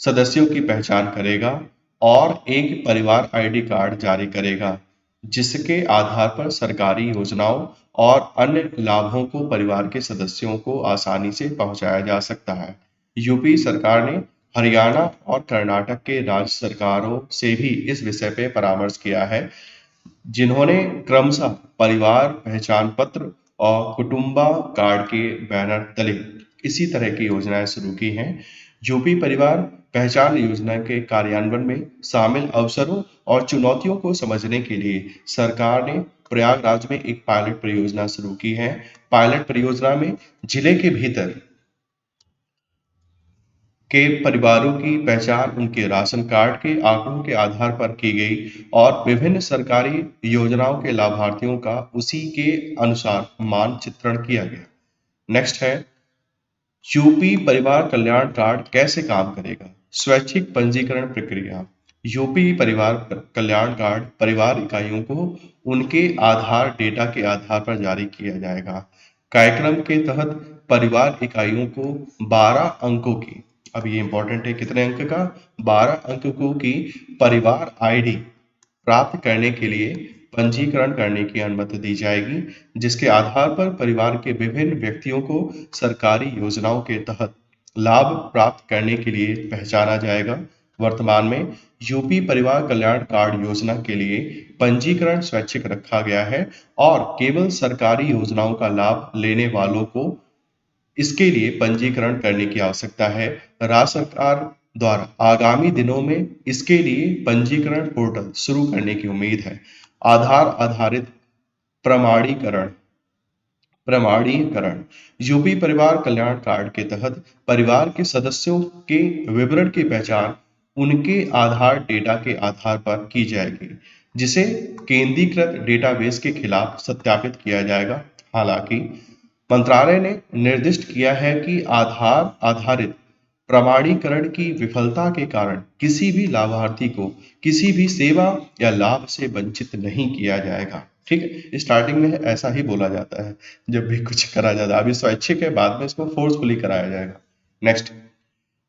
Speaker 1: सदस्यों की पहचान करेगा और एक परिवार आईडी कार्ड जारी करेगा, जिसके आधार पर सरकारी योजनाओं और अन्य लाभों को परिवार के सदस्यों को आसानी से पहुंचाया जा सकता है। यूपी सरकार ने हरियाणा और कर्नाटक के राज्य सरकारों से भी इस विषय पर परामर्श किया है, जिन्होंने क्रमशः परिवार पहचान पत्र और कुटुंबा कार्ड के बैनर तले इसी तरह की योजनाएं शुरू की हैं। यूपी परिवार पहचान योजना के कार्यान्वयन में शामिल अवसरों और चुनौतियों को समझने के लिए सरकार ने प्रयागराज में एक पायलट परियोजना शुरू की है। पायलट परियोजना में जिले के भीतर के परिवारों की पहचान उनके राशन कार्ड के आंकड़ों के आधार पर की गई और विभिन्न सरकारी योजनाओं के लाभार्थियों का उसी के अनुसार मानचित्रण किया गया। नेक्स्ट है, यूपी परिवार कल्याण कार्ड कैसे काम करेगा? स्वैच्छिक पंजीकरण प्रक्रिया। यूपी परिवार कल्याण कार्ड परिवार इकाइयों को उनके आधार डेटा के आधार पर जारी किया जाएगा। कार्यक्रम के तहत परिवार इकाइयों को 12 अंकों की, अब ये इंपॉर्टेंट है, कितने अंक का? 12 अंकों की परिवार आईडी प्राप्त करने के लिए पंजीकरण करने की अनुमति दी जाएगी, जिसके आधार पर परिवार के विभिन्न व्यक्तियों को सरकारी योजनाओं के तहत लाभ प्राप्त करने के लिए पहचाना जाएगा। वर्तमान में यूपी परिवार कल्याण कार्ड योजना के लिए पंजीकरण स्वैच्छिक रखा गया है और केवल सरकारी योजनाओं का लाभ लेने वालों को इसके लिए पंजीकरण करने की आवश्यकता है। राज्य सरकार द्वारा आगामी दिनों में इसके लिए पंजीकरण पोर्टल शुरू करने की उम्मीद है। आधार आधारित प्रमाणीकरण प्रमाणीकरण यूपी परिवार कल्याण कार्ड के तहत परिवार के सदस्यों के विवरण की पहचान उनके आधार डेटा के आधार पर की जाएगी, जिसे केंद्रीकृत डेटाबेस के खिलाफ सत्यापित किया जाएगा। हालांकि मंत्रालय ने निर्दिष्ट किया है कि आधार आधारित प्रमाणीकरण की विफलता के कारण किसी भी लाभार्थी को किसी भी सेवा या लाभ से वंचित नहीं किया जाएगा। ठीक है, स्टार्टिंग में ऐसा ही बोला जाता है जब भी कुछ करा जाता है। अभी स्वैच्छिक है, बाद में इसको फोर्सफुली कराया जाएगा। नेक्स्ट,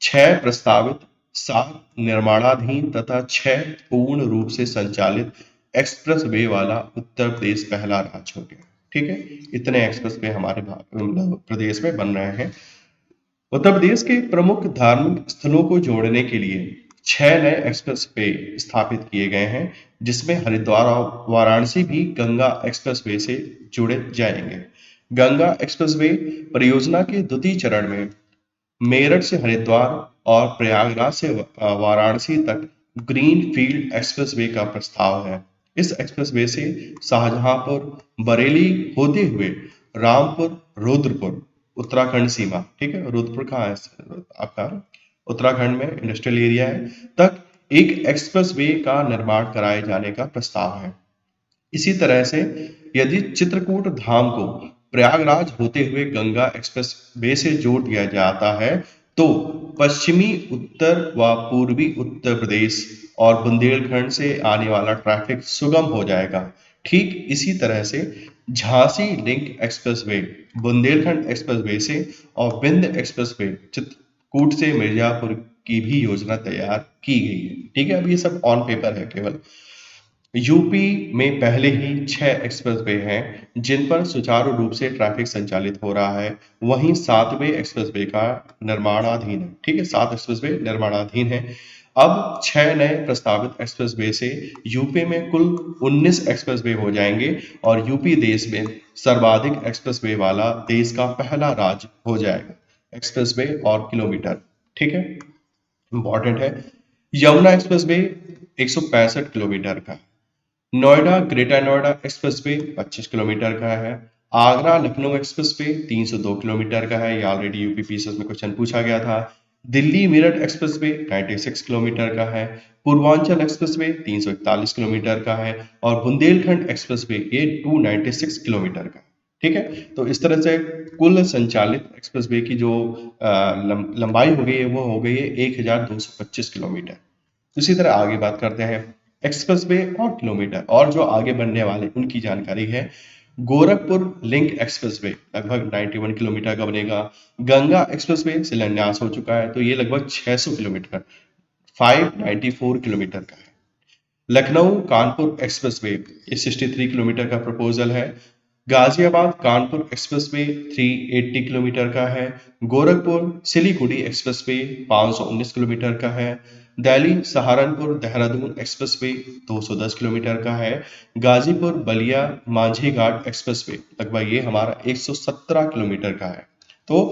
Speaker 1: 6 प्रस्तावित, 7 निर्माणाधीन तथा 6 पूर्ण रूप से संचालित एक्सप्रेस वे वाला उत्तर प्रदेश पहला राज्य हो गया। ठीक है, इतने एक्सप्रेस वे हमारे प्रदेश में बन रहे हैं। उत्तर प्रदेश के प्रमुख धार्मिक स्थलों को जोड़ने के लिए 6 नए एक्सप्रेस वे स्थापित किए गए हैं, जिसमें हरिद्वार और वाराणसी भी गंगा एक्सप्रेस वे से जुड़े जाएंगे। गंगा एक्सप्रेस वे परियोजना के द्वितीय चरण में मेरठ से हरिद्वार और प्रयागराज से वाराणसी तक ग्रीन फील्ड एक्सप्रेसवे का प्रस्ताव है। इस एक्सप्रेसवे से शाहजहांपुर बरेली होते हुए रामपुर रुद्रपुर उत्तराखंड सीमा, ठीक है, रुद्रपुर कहाँ है आपका, उत्तराखंड में इंडस्ट्रियल एरिया है, तक एक एक्सप्रेसवे का निर्माण कराए जाने का प्रस्ताव है। इसी तरह से यदि चित्रकूट धाम को प्रयागराज होते हुए गंगा एक्सप्रेस वे से जोड़ दिया जाता है तो पश्चिमी उत्तर व पूर्वी उत्तर प्रदेश और बुंदेलखंड से आने वाला ट्रैफिक सुगम हो जाएगा। ठीक इसी तरह से Jhansi link expressway Bundelkhand expressway से और विंध्य एक्सप्रेसवे चित्रकूट से मिर्जापुर की भी योजना तैयार की गई है। ठीक है, अब ये सब ऑन पेपर है केवल। यूपी में पहले ही 6 एक्सप्रेसवे हैं जिन पर सुचारू रूप से ट्रैफिक संचालित हो रहा है, वहीं 7वें एक्सप्रेसवे का निर्माणाधीन है। ठीक है, 7 एक्सप्रेसवे निर्माणाधीन है। अब 6 नए प्रस्तावित एक्सप्रेसवे से यूपी में कुल 19 एक्सप्रेसवे हो जाएंगे और यूपी देश में सर्वाधिक एक्सप्रेसवे वाला देश का पहला राज्य हो जाएगा। एक्सप्रेसवे और किलोमीटर, ठीक है, इंपॉर्टेंट है। यमुना एक्सप्रेसवे 165 किलोमीटर का, Noida greater Noida expressway 25 kilometre का है, आगरा लखनऊ एक्सप्रेसवे 302 किलोमीटर का है, ये ऑलरेडी यूपीपीएससी में क्वेश्चन पूछा गया था। दिल्ली मेरठ एक्सप्रेसवे 96 किलोमीटर का है, पूर्वांचल एक्सप्रेसवे 341 किलोमीटर का है और बुंदेलखंड एक्सप्रेसवे ये 296 किलोमीटर का है। ठीक है, तो इस तरह से कुल संचालित एक्सप्रेसवे की जो लंबाई हो गई है वो हो गई है 1225 किलोमीटर। इसी तरह आगे बात करते हैं एक्सप्रेसवे और किलोमीटर, और जो आगे बनने वाले उनकी जानकारी है। गोरखपुर लिंक एक्सप्रेसवे लगभग 91 किलोमीटर का बनेगा। गंगा एक्सप्रेसवे शिलान्यास हो चुका है तो ये लगभग 600 किलोमीटर 594 किलोमीटर का है। लखनऊ कानपुर एक्सप्रेसवे 63 किलोमीटर का प्रपोजल है। गाजियाबाद कानपुर एक्सप्रेसवे 380 किलोमीटर का है। गोरखपुर सिलीगुड़ी एक्सप्रेसवे 519 किलोमीटर का है। दिल्ली सहारनपुर देहरादून एक्सप्रेसवे 210 किलोमीटर का है। गाजीपुर बलिया मांझी घाट एक्सप्रेसवे लगभग ये हमारा 117 किलोमीटर का है। तो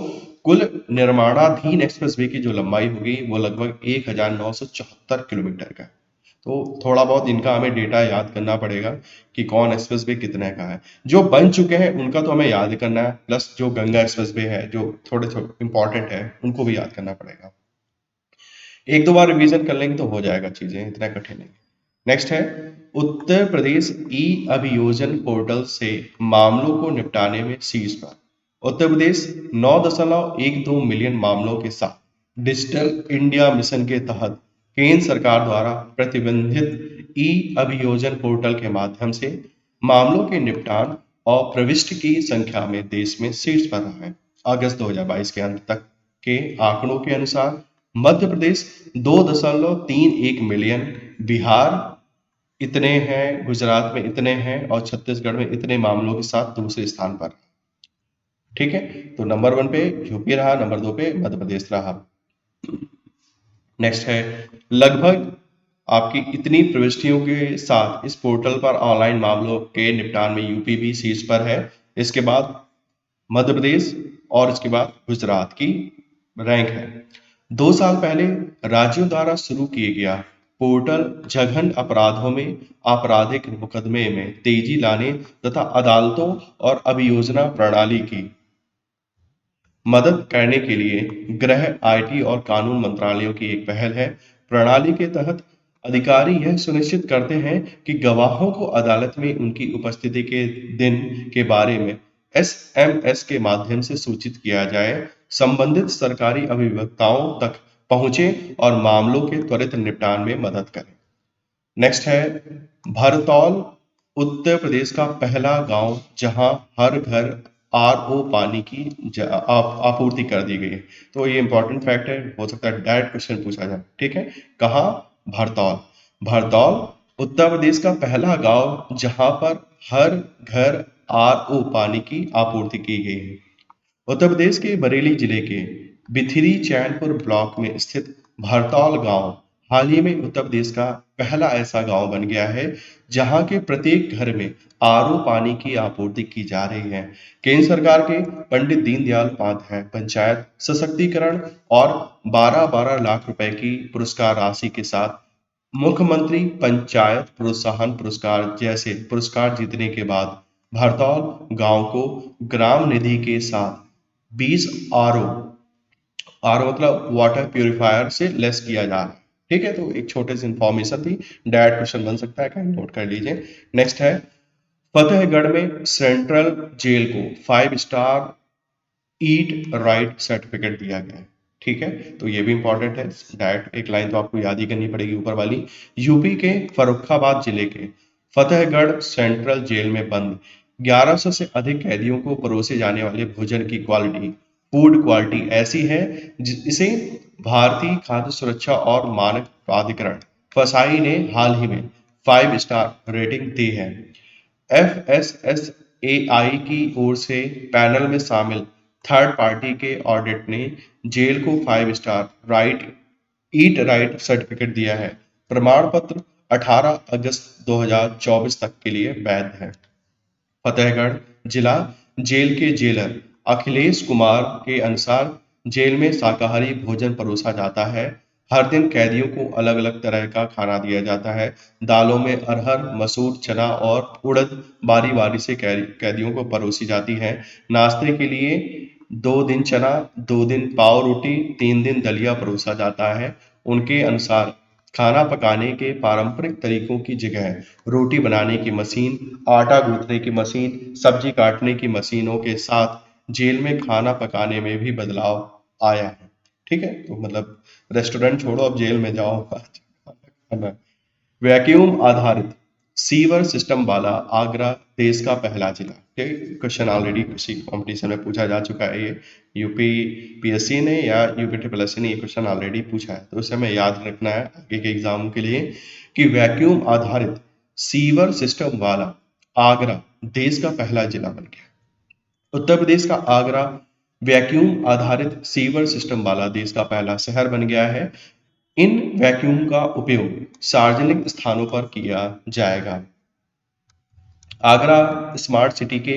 Speaker 1: कुल निर्माणाधीन एक्सप्रेसवे की जो लंबाई होगी वो लगभग 1974 किलोमीटर का है। तो थोड़ा बहुत इनका हमें डेटा याद करना पड़ेगा कि कौन एक्सप्रेसवे कितने का है। जो बन चुके हैं उनका तो हमें याद करना है, प्लस जो गंगा एक्सप्रेसवे है जो थोड़े इंपॉर्टेंट है उनको भी याद करना पड़ेगा। एक दो बार रिवीजन कर लेंगे तो हो जाएगा, चीजें इतना कठिन नहीं। नेक्स्ट है उत्तर प्रदेश ई अभियोजन पोर्टल से मामलों को निपटाने में शीर्ष पर। उत्तर प्रदेश 9.12 मिलियन मामलों के साथ डिजिटल इंडिया मिशन के तहत केंद्र सरकार द्वारा प्रतिबंधित ई अभियोजन पोर्टल के माध्यम से मामलों के निपटान और प्रविष्टि की संख्या में देश में शीर्ष पर रहा है। अगस्त 2022 के अंत तक के आंकड़ों के अनुसार मध्य प्रदेश 2.31 मिलियन, बिहार इतने हैं, गुजरात में इतने हैं और छत्तीसगढ़ में इतने मामलों के साथ दूसरे स्थान पर। ठीक है, तो नंबर 1 पे यूपी रहा, नंबर 2 पे मध्य प्रदेश रहा। नेक्स्ट है, लगभग आपकी इतनी प्रविष्टियों के साथ इस पोर्टल पर ऑनलाइन मामलों के निपटान में यूपी भी शीर्ष पर है। इसके बाद मध्य प्रदेश और इसके बाद गुजरात की रैंक है। 2 साल पहले राज्यों द्वारा शुरू किया गया पोर्टल जघन्य अपराधों में आपराधिक मुकदमे में तेजी लाने तथा अदालतों और अभियोजना प्रणाली की मदद करने के लिए गृह, आईटी और कानून मंत्रालयों की एक पहल है। प्रणाली के तहत अधिकारी यह सुनिश्चित करते हैं कि गवाहों को अदालत में उनकी उपस्थिति के दिन के बारे में एसएमएस के माध्यम से सूचित किया जाए, संबंधित सरकारी अभिवक्ताओं तक पहुंचे और मामलों के त्वरित निपटान में मदद करें। नेक्स्ट है, भरतौल उत्तर प्रदेश का पहला गांव जहां हर घर आरओ पानी की आपूर्ति कर दी गई है। तो ये इंपॉर्टेंट फैक्ट है, हो सकता है डायरेक्ट क्वेश्चन पूछा जाए। ठीक है, कहाँ? भरतौल। भरतौल उत्तर प्रदेश का पहला गांव जहां पर हर घर आरओ पानी की आपूर्ति की गई है। उत्तर प्रदेश के बरेली जिले के बिथिरी चैनपुर ब्लॉक में स्थित भरतौल गांव हाल ही में उत्तर प्रदेश का पहला ऐसा गांव बन गया है जहां के प्रत्येक घर में आरओ पानी की आपूर्ति की जा रही है। केंद्र सरकार के पंडित दीनदयाल उपाध्याय पंचायत सशक्तिकरण और 12-12 लाख रुपए की पुरस्कार राशि के साथ मुख्यमंत्री पंचायत प्रोत्साहन पुरस्कार जैसे पुरस्कार जीतने के बाद भरतौल गांव को ग्राम निधि के साथ 20 आरओ मतलब वाटर प्यूरिफायर से लेस किया जा रहा है। ठीक है, तो एक छोटे से इंफॉर्मेशन थी, डायरेक्ट क्वेश्चन बन सकता है, कहीं नोट कर लीजिए। नेक्स्ट है, फतेहगढ़ में सेंट्रल जेल को 5 स्टार ईट राइट सर्टिफिकेट दिया गया है। ठीक है, तो ये भी इंपॉर्टेंट है, डायरेक्ट एक लाइन तो आपको याद ही करनी पड़ेगी ऊपर वाली। यूपी के फर्रुखाबाद जिले के फतेहगढ़ सेंट्रल जेल में बंद 1100 से अधिक कैदियों को परोसे जाने वाले भोजन की क्वालिटी, फूड क्वालिटी ऐसी है जिसे भारतीय खाद्य सुरक्षा और मानक प्राधिकरण फसाई ने हाल ही में 5 स्टार रेटिंग दी है। एफएसएसएआई की ओर से पैनल में शामिल थर्ड पार्टी के ऑडिट ने जेल को 5 स्टार ईट राइट सर्टिफिकेट दिया है। प्रमाण पत्र 18 अगस्त 2024 तक के लिए वैध है। फतेहगढ़ जिला जेल के जेलर अखिलेश कुमार के अनुसार जेल में शाकाहारी भोजन परोसा जाता है। हर दिन कैदियों को अलग अलग तरह का खाना दिया जाता है। दालों में अरहर, मसूर, चना और उड़द बारी बारी से कैदियों को परोसी जाती है। नाश्ते के लिए 2 दिन चना, 2 दिन पाव रोटी, 3 दिन दलिया परोसा जाता है। उनके अनुसार खाना पकाने के पारंपरिक तरीकों की जगह रोटी बनाने की मशीन, आटा गूंथने की मशीन, सब्जी काटने की मशीनों के साथ जेल में खाना पकाने में भी बदलाव आया है। ठीक है, तो मतलब रेस्टोरेंट छोड़ो, अब जेल में जाओ खाना। वैक्यूम आधारित सीवर सिस्टम वाला आगरा देश का पहला जिला। क्वेश्चन ऑलरेडी किसी कंपटीशन में पूछा जा चुका है, ये यूपी पीएससी ने या यूपी ट्रिपल ने ये क्वेश्चन ऑलरेडी पूछा है, तो उसे हमें याद रखना है आगे के एग्जाम के लिए कि वैक्यूम आधारित सीवर सिस्टम वाला आगरा देश का पहला जिला बन गया। उत्तर प्रदेश का आगरा वैक्यूम आधारित सीवर सिस्टम वाला देश का पहला शहर बन गया है। इन वैक्यूम का उपयोग सार्वजनिक स्थानों पर किया जाएगा। आगरा स्मार्ट सिटी के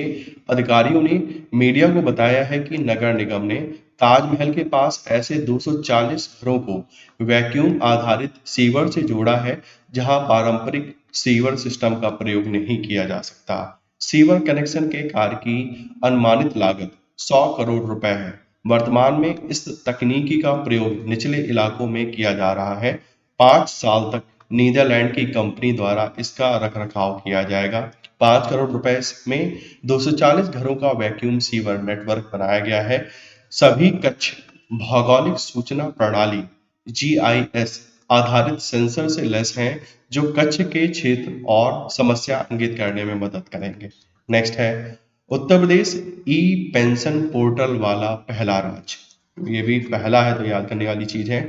Speaker 1: अधिकारियों ने मीडिया को बताया है कि नगर निगम ने ताजमहल के पास ऐसे 240 घरों को वैक्यूम आधारित सीवर से जोड़ा है जहां पारंपरिक सीवर सिस्टम का प्रयोग नहीं किया जा सकता। सीवर कनेक्शन के कार्य की अनुमानित लागत 100 करोड़ रुपए है। वर्तमान में इस तकनीकी का प्रयोग निचले इलाकों में किया जा रहा है। 5 साल तक नीदरलैंड की कंपनी द्वारा इसका रखरखाव किया जाएगा। 5 करोड़ रुपए में 240 घरों का वैक्यूम सीवर नेटवर्क बनाया गया है। सभी कक्ष भौगोलिक सूचना प्रणाली जीआईएस आधारित सेंसर से लैस हैं जो कक्ष के क्षेत्र और समस्या इंगित करने में मदद करेंगे। नेक्स्ट है, उत्तर प्रदेश ई पेंशन पोर्टल वाला पहला राज्य। ये भी पहला है तो याद करने वाली चीज है।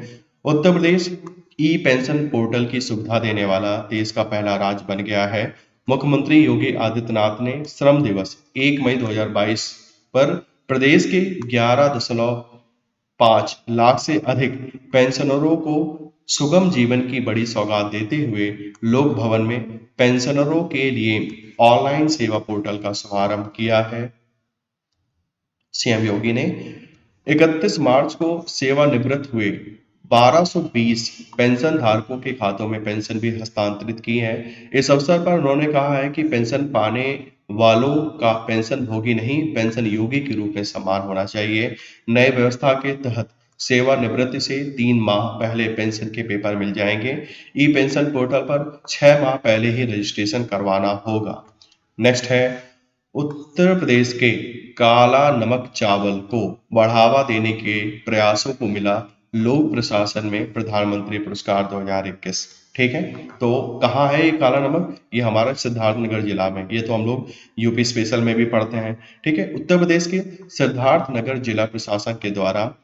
Speaker 1: उत्तर प्रदेश ई पेंशन पोर्टल की सुविधा देने वाला देश का पहला राज्य बन गया है। मुख्यमंत्री योगी आदित्यनाथ ने श्रम दिवस 1 मई 2022 पर प्रदेश के 11.5 लाख से अधिक पेंशनरों को सुगम जीवन की बड़ी सौगात देते हुए लोक भवन में पेंशनरों के लिए ऑनलाइन सेवा पोर्टल का शुभारंभ किया है। सीएम योगी ने 31 मार्च को सेवानिवृत्त हुए 1220 पेंशन धारकों के खातों में पेंशन भी हस्तांतरित की है। इस अवसर पर उन्होंने कहा है कि पेंशन पाने वालों का पेंशन भोगी नहीं, पेंशन योगी के रूप में सम्मान होना चाहिए। नई व्यवस्था के तहत सेवानिवृत्ति से 3 माह पहले पेंशन के पेपर मिल जाएंगे। ई पेंशन पोर्टल पर 6 माह पहले ही रजिस्ट्रेशन करवाना होगा। नेक्स्ट है, उत्तर प्रदेश के काला नमक चावल को बढ़ावा देने के प्रयासों को मिला लोक प्रशासन में प्रधानमंत्री पुरस्कार 2021। ठीक है, तो कहाँ है ये काला नमक? ये हमारा सिद्धार्थनगर जिला में, ये तो हम लोग यूपी स्पेशल में भी पढ़ते हैं। ठीक है, उत्तर प्रदेश के सिद्धार्थनगर जिला प्रशासन के द्वारा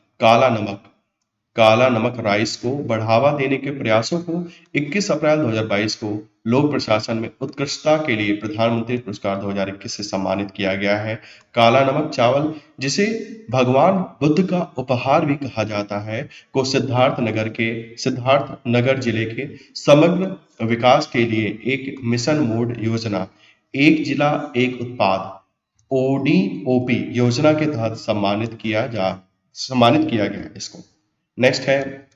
Speaker 1: काला नमक राइस को बढ़ावा देने के प्रयासों को 21 अप्रैल 2022 को लोक प्रशासन में उत्कृष्टता के लिए प्रधानमंत्री पुरस्कार 2021 से सम्मानित किया गया है। काला नमक चावल, जिसे भगवान बुद्ध का उपहार भी कहा जाता है, को सिद्धार्थनगर जिले के समग्र विकास के लिए एक मिशन मोड योजना, एक जिला एक उत्पाद ओडीओपी योजना के तहत सम्मानित किया गया है इसको। नेक्स्ट है,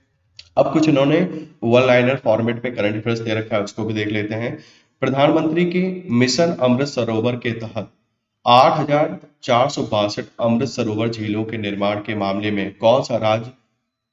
Speaker 1: अब कुछ इन्होंने वन लाइनर फॉर्मेट में करंट अफेयर्स दे रखा है, उसको भी देख लेते हैं। प्रधानमंत्री के मिशन अमृत सरोवर के तहत 8,462 अमृत सरोवर झीलों के निर्माण के मामले में कौन सा राज्य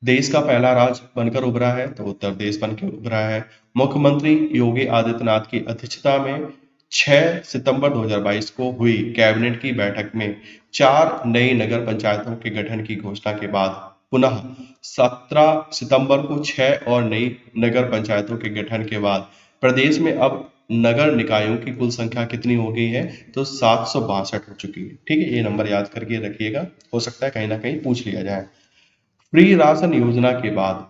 Speaker 1: देश का पहला राज्य बनकर उभरा है? तो उत्तर प्रदेश बनकर उभरा है। मुख्यमंत्री योगी आदित्यनाथ की अध्यक्षता में 6 सितंबर 2022 को हुई कैबिनेट की बैठक में 4 नई नगर पंचायतों के गठन की घोषणा के बाद पुनः 17 सितंबर को 6 और नई नगर पंचायतों के गठन के बाद प्रदेश में अब नगर निकायों की कुल संख्या कितनी हो गई है? तो 762 हो चुकी है। ठीक है, ये नंबर याद करके रखिएगा, हो सकता है कहीं ना कहीं पूछ लिया जाए। फ्री राशन योजना के बाद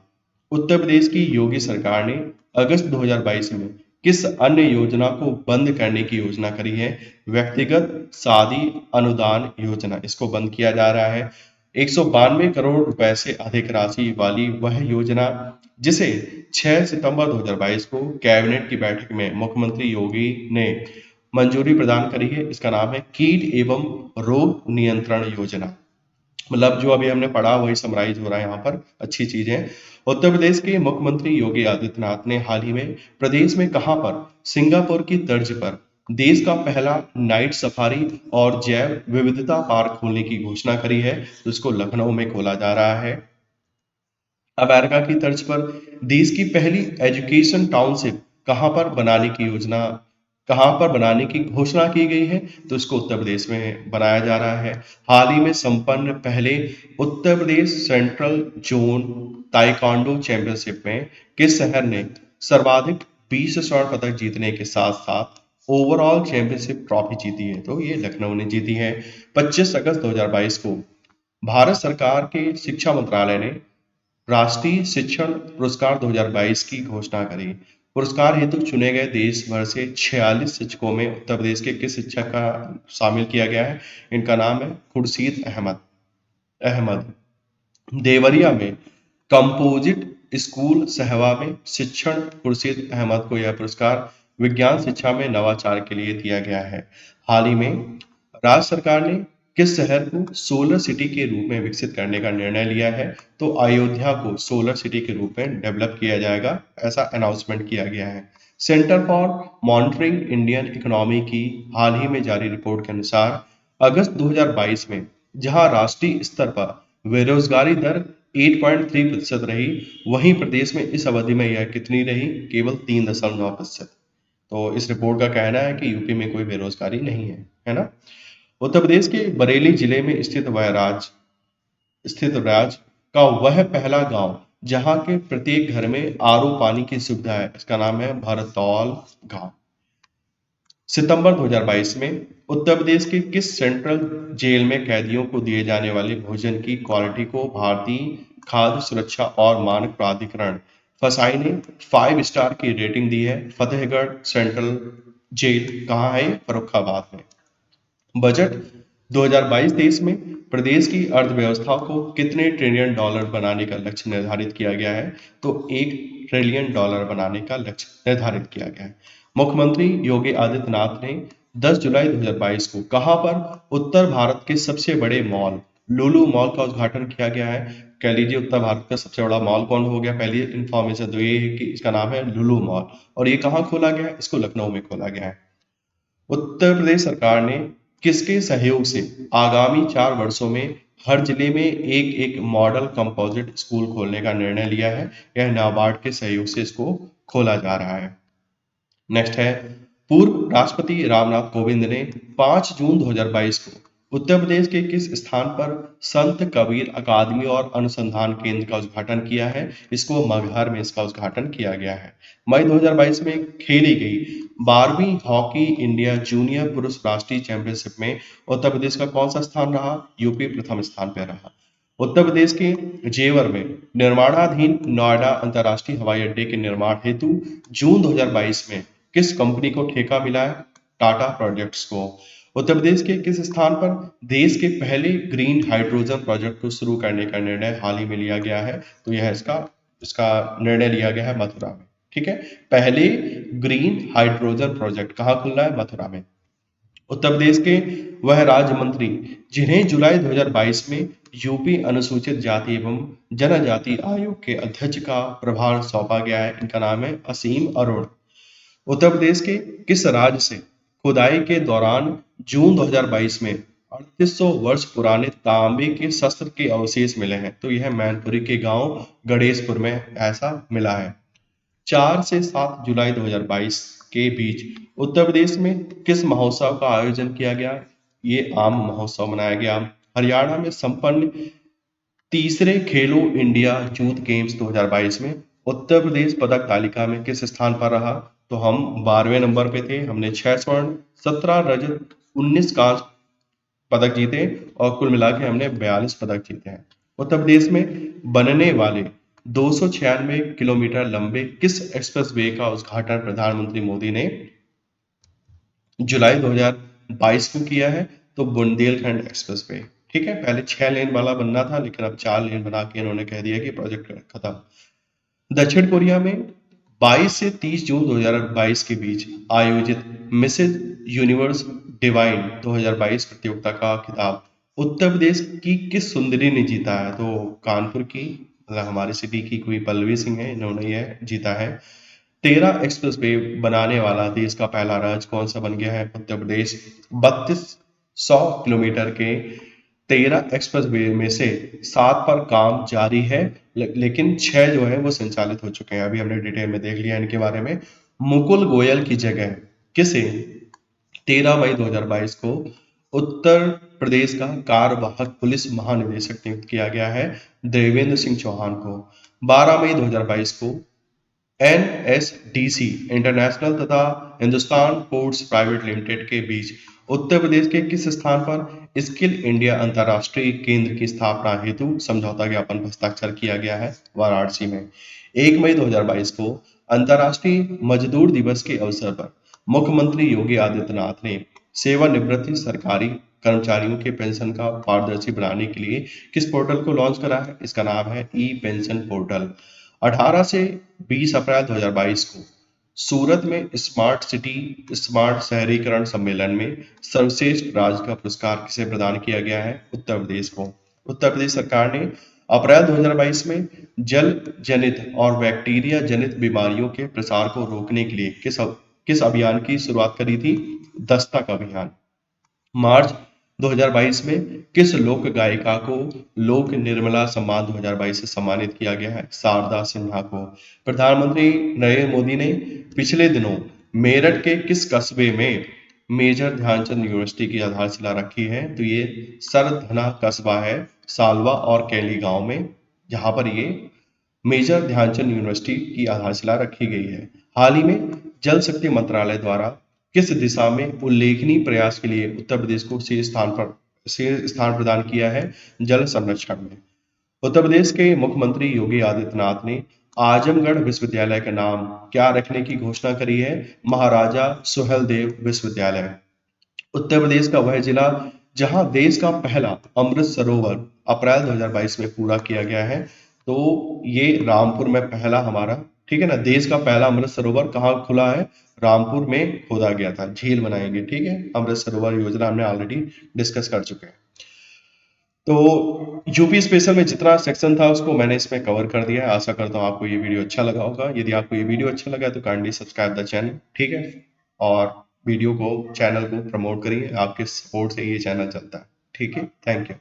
Speaker 1: उत्तर प्रदेश की योगी सरकार ने अगस्त 2022 में किस अन्य योजना को बंद करने की योजना करी है? व्यक्तिगत शादी अनुदान योजना, इसको बंद किया जा रहा है। 192 करोड़ रुपए से अधिक राशि वाली वह योजना जिसे 6 सितंबर 2022 को कैबिनेट की बैठक में मुख्यमंत्री योगी ने मंजूरी प्रदान करी है, इसका नाम है कीट एवं रोग नियंत्रण योजना। मतलब जो अभी हमने पढ़ा वही समराइज हो रहा है यहाँ पर, अच्छी चीज है। उत्तर प्रदेश के मुख्यमंत्री योगी आदित्यनाथ ने हाल ही में प्रदेश में कहां पर सिंगापुर की तर्ज पर देश का पहला नाइट सफारी और जैव विविधता पार्क खोलने की घोषणा करी है, तो इसको लखनऊ में खोला जा रहा है। अमेरिका की तर्ज पर देश की पहली एजुकेशन टाउनशिप कहां पर बनाने की घोषणा की गई है? तो इसको उत्तर प्रदेश में बनाया जा रहा है। हाल ही में संपन्न पहले Uttar Pradesh central zone taekwondo championship में किस शहर ने सर्वाधिक 20 स्वर्ण पदक जीतने के साथ साथ ओवरऑल चैंपियनशिप ट्रॉफी जीती है? तो ये लखनऊ ने जीती है। 25 अगस्त 2022 को भारत सरकार के शिक्षा मंत्रालय ने राष्ट्रीय शिक्षण पुरस्कार 2022 की घोषणा करी। पुरस्कार हेतु चुने गए देश भर से 46 शिक्षकों में उत्तर प्रदेश के किस शिक्षक का शामिल किया गया है? इनका नाम है खुर्शीद अहमद। देवरिया में कंपोजिट स्कूल सहवा में शिक्षण खुर्शीद अहमद को यह पुरस्कार विज्ञान शिक्षा में नवाचार के लिए दिया गया है। हाल ही में राज्य सरकार ने किस शहर को सोलर सिटी के रूप में विकसित करने का निर्णय लिया है? तो अयोध्या को सोलर सिटी के रूप में डेवलप किया जाएगा, ऐसा अनाउंसमेंट किया गया है। Centre for monitoring Indian economy की हाल ही में जारी रिपोर्ट के अनुसार अगस्त 2022 में जहां राष्ट्रीय स्तर पर बेरोजगारी दर 8.3% रही, वहीं प्रदेश में इस अवधि में यह कितनी रही? केवल 3.9%। तो इस रिपोर्ट का कहना है कि यूपी में कोई बेरोजगारी नहीं है ना। उत्तर प्रदेश के बरेली जिले में स्थित राज्य का वह पहला गांव जहां के प्रत्येक घर में आरओ पानी की सुविधा है, इसका नाम है भरतौल गांव। सितंबर 2022 में उत्तर प्रदेश के किस सेंट्रल जेल में कैदियों को दिए जाने वाले भोजन की क्वालिटी को भारतीय खाद्य सुरक्षा और मानक प्राधिकरण फसाई ने 5 स्टार की रेटिंग दी है। फतेहगढ़ सेंट्रल जेल कहाँ है? फर्रुखाबाद में। बजट 2022-23 में प्रदेश की अर्थव्यवस्था को कितने ट्रिलियन डॉलर बनाने का लक्ष्य निर्धारित किया गया है? तो 1 ट्रिलियन डॉलर बनाने का लक्ष्य निर्धारित किया गया है। मुख्यमंत्री योगी आदित्यनाथ ने 10 जुलाई 2022 को कहां पर उत्तर भारत के सबसे बड़े मॉल लुलु मॉल का उद्घाटन किया गया है? कह लीजिए उत्तर भारत का सबसे बड़ा मॉल कौन हो गया? पहली इंफॉर्मेशन तो ये है कि इसका नाम है लुलु मॉल, और ये कहाँ खोला गया है? इसको लखनऊ में खोला गया है। उत्तर प्रदेश सरकार ने किसके सहयोग से आगामी 4 वर्षों में हर जिले में एक एक मॉडल कंपोजिट स्कूल खोलने का निर्णय लिया है? यह नाबार्ड के सहयोग से इसको खोला जा रहा है। नेक्स्ट है, पूर्व राष्ट्रपति रामनाथ कोविंद ने 5 जून 2022 को उत्तर प्रदेश के किस स्थान पर संत कबीर अकादमी और अनुसंधान केंद्र का उद्घाटन किया है? इसको मगहर में इसका उद्घाटन किया गया है। मई 2022 में खेली गई 12वीं हॉकी इंडिया जूनियर पुरुष राष्ट्रीय चैंपियनशिप में उत्तर प्रदेश का कौन सा स्थान रहा? यूपी प्रथम स्थान पर रहा। उत्तर प्रदेश के जेवर में निर्माणाधीन नोएडा अंतर्राष्ट्रीय हवाई अड्डे के निर्माण हेतु जून 2022 में किस कंपनी को ठेका मिला है? टाटा प्रोजेक्ट्स को। उत्तर प्रदेश के किस स्थान पर देश के पहले ग्रीन हाइड्रोजन प्रोजेक्ट को शुरू करने का निर्णय हाल ही में लिया गया है? तो यह इसका इसका निर्णय लिया गया है मथुरा में। ठीक है, पहले ग्रीन हाइड्रोजन प्रोजेक्ट कहाँ खुल रहा है? मथुरा में। उत्तर प्रदेश के वह राज्य मंत्री जिन्हें जुलाई 2022 में यूपी अनुसूचित जाति एवं जनजाति आयोग के अध्यक्ष का प्रभार सौंपा गया है, इनका नाम है असीम अरुण। उत्तर प्रदेश के किस राज्य से खुदाई के दौरान जून 2022 में 3800 वर्ष पुराने तांबे के शस्त्र के अवशेष मिले हैं? तो यह मैनपुरी के गांव गणेशपुर में ऐसा मिला है। 4 से 7 जुलाई 2022 के बीच उत्तर प्रदेश में किस महोत्सव का आयोजन किया गया? ये आम महोत्सव मनाया गया। हरियाणा में संपन्न तीसरे खेलो इंडिया यूथ गेम्स 2022 में उत्तर प्रदेश पदक तालिका में किस स्थान पर रहा? तो हम 12वें नंबर पे थे। हमने 6 स्वर्ण, 17 रजत, 19 कांस्य पदक जीते और कुल मिला के हमने 42 पदक जीते हैं। उत्तर प्रदेश में बनने वाले 296 किलोमीटर लंबे किस एक्सप्रेसवे का उद्घाटन प्रधानमंत्री मोदी ने जुलाई 2022 को किया है? तो बुंदेलखंड एक्सप्रेसवे। ठीक है, पहले 6 लेन वाला बनना था, लेकिन अब 4 लेन बना के इन्होंने कह दिया कि प्रोजेक्ट खत्म। दक्षिण कोरिया में 22 से 30 जून 2022 के बीच आयोजित मिसेज यूनिवर्स डिवाइन 2022 प्रतियोगिता का खिताब उत्तर प्रदेश की किस सुंदरी ने जीता है? तो कानपुर की, मतलब हमारी सिटी की कोई पल्लवी सिंह है, इन्होंने यह जीता है। 13 एक्सप्रेसवे बनाने वाला देश का पहला राज्य कौन सा बन गया है? उत्तर प्रदेश। 3200 किलोमीटर के 13 एक्सप्रेसवे में से 7 पर काम जारी है, लेकिन 6 जो है वो संचालित हो चुके हैं। अभी हमने डिटेल में देख लिया इनके बारे में। मुकुल गोयल की जगह किसे 13 मई 2022 को उत्तर प्रदेश का कार्यवाहक पुलिस महानिदेशक नियुक्त किया गया है? देवेंद्र सिंह चौहान को। 12 मई 2022 को एनएसडीसी इंटरनेशनल तथा हिंदुस्तान पोर्ट्स प्राइवेट लिमिटेड के बीच उत्तर प्रदेश के किस स्थान पर स्किल इंडिया अंतर्राष्ट्रीय केंद्र की स्थापना हेतु समझौता ज्ञापन पर हस्ताक्षर किया गया है? वाराणसी में। 1 मई 2022 को अंतर्राष्ट्रीय मजदूर दिवस के अवसर पर मुख्यमंत्री योगी आदित्यनाथ ने सेवानिवृत्त सरकारी कर्मचारियों के पेंशन का पारदर्शी बनाने के लिए किस पोर्टल को लॉन्च करा है? इसका नाम है ई पेंशन पोर्टल। 18 से 20 अप्रैल 2022 को सूरत में स्मार्ट सिटी स्मार्ट शहरीकरण सम्मेलन में सर्वश्रेष्ठ राज्य का पुरस्कार किसे प्रदान किया गया है? उत्तर प्रदेश को। उत्तर प्रदेश सरकार ने अप्रैल 2022 में जल जनित और बैक्टीरिया जनित बीमारियों के प्रसार को रोकने के लिए किस अभियान की शुरुआत करी थी? दस्तक अभियान। मार्च 2022 में किस लोक गायिका को लोक निर्मला सम्मान 2022 से सम्मानित किया गया है? शारदा सिन्हा को। प्रधानमंत्री नरेंद्र मोदी ने पिछले दिनों मेरठ के किस कस्बे में मेजर ध्यानचंद यूनिवर्सिटी की आधारशिला रखी है? तो ये सरधना कस्बा है सालवा और कैली गांव में, जहां पर ये मेजर ध्यानचंद यूनिवर्सिटी की आधारशिला रखी गई है। हाल ही में जल शक्ति मंत्रालय द्वारा किस दिशा में उल्लेखनीय प्रयास के लिए उत्तर प्रदेश को स्थान प्रदान किया है? जल संरक्षण में। उत्तर प्रदेश के मुख्यमंत्री योगी आदित्यनाथ ने आजमगढ़ विश्वविद्यालय का नाम क्या रखने की घोषणा करी है? महाराजा सुहेलदेव विश्वविद्यालय। उत्तर प्रदेश का वह जिला जहां देश का पहला अमृत सरोवर अप्रैल 2022 में पूरा किया गया है, तो ये रामपुर में पहला हमारा, ठीक है ना, देश का पहला अमृत सरोवर कहाँ खुला है? रामपुर में खोदा गया था, झील बनाएंगे, ठीक है। अमृत सरोवर योजना हमने ऑलरेडी डिस्कस कर चुके हैं। तो यूपी स्पेशल में जितना सेक्शन था उसको मैंने इसमें कवर कर दिया है। आशा करता हूँ आपको ये वीडियो अच्छा लगा होगा। यदि आपको ये वीडियो अच्छा लगा तो काइंडली सब्सक्राइब द चैनल, ठीक है, और वीडियो को, चैनल को प्रमोट करिए। आपके सपोर्ट से ये चैनल चलता है, ठीक है। Thank you.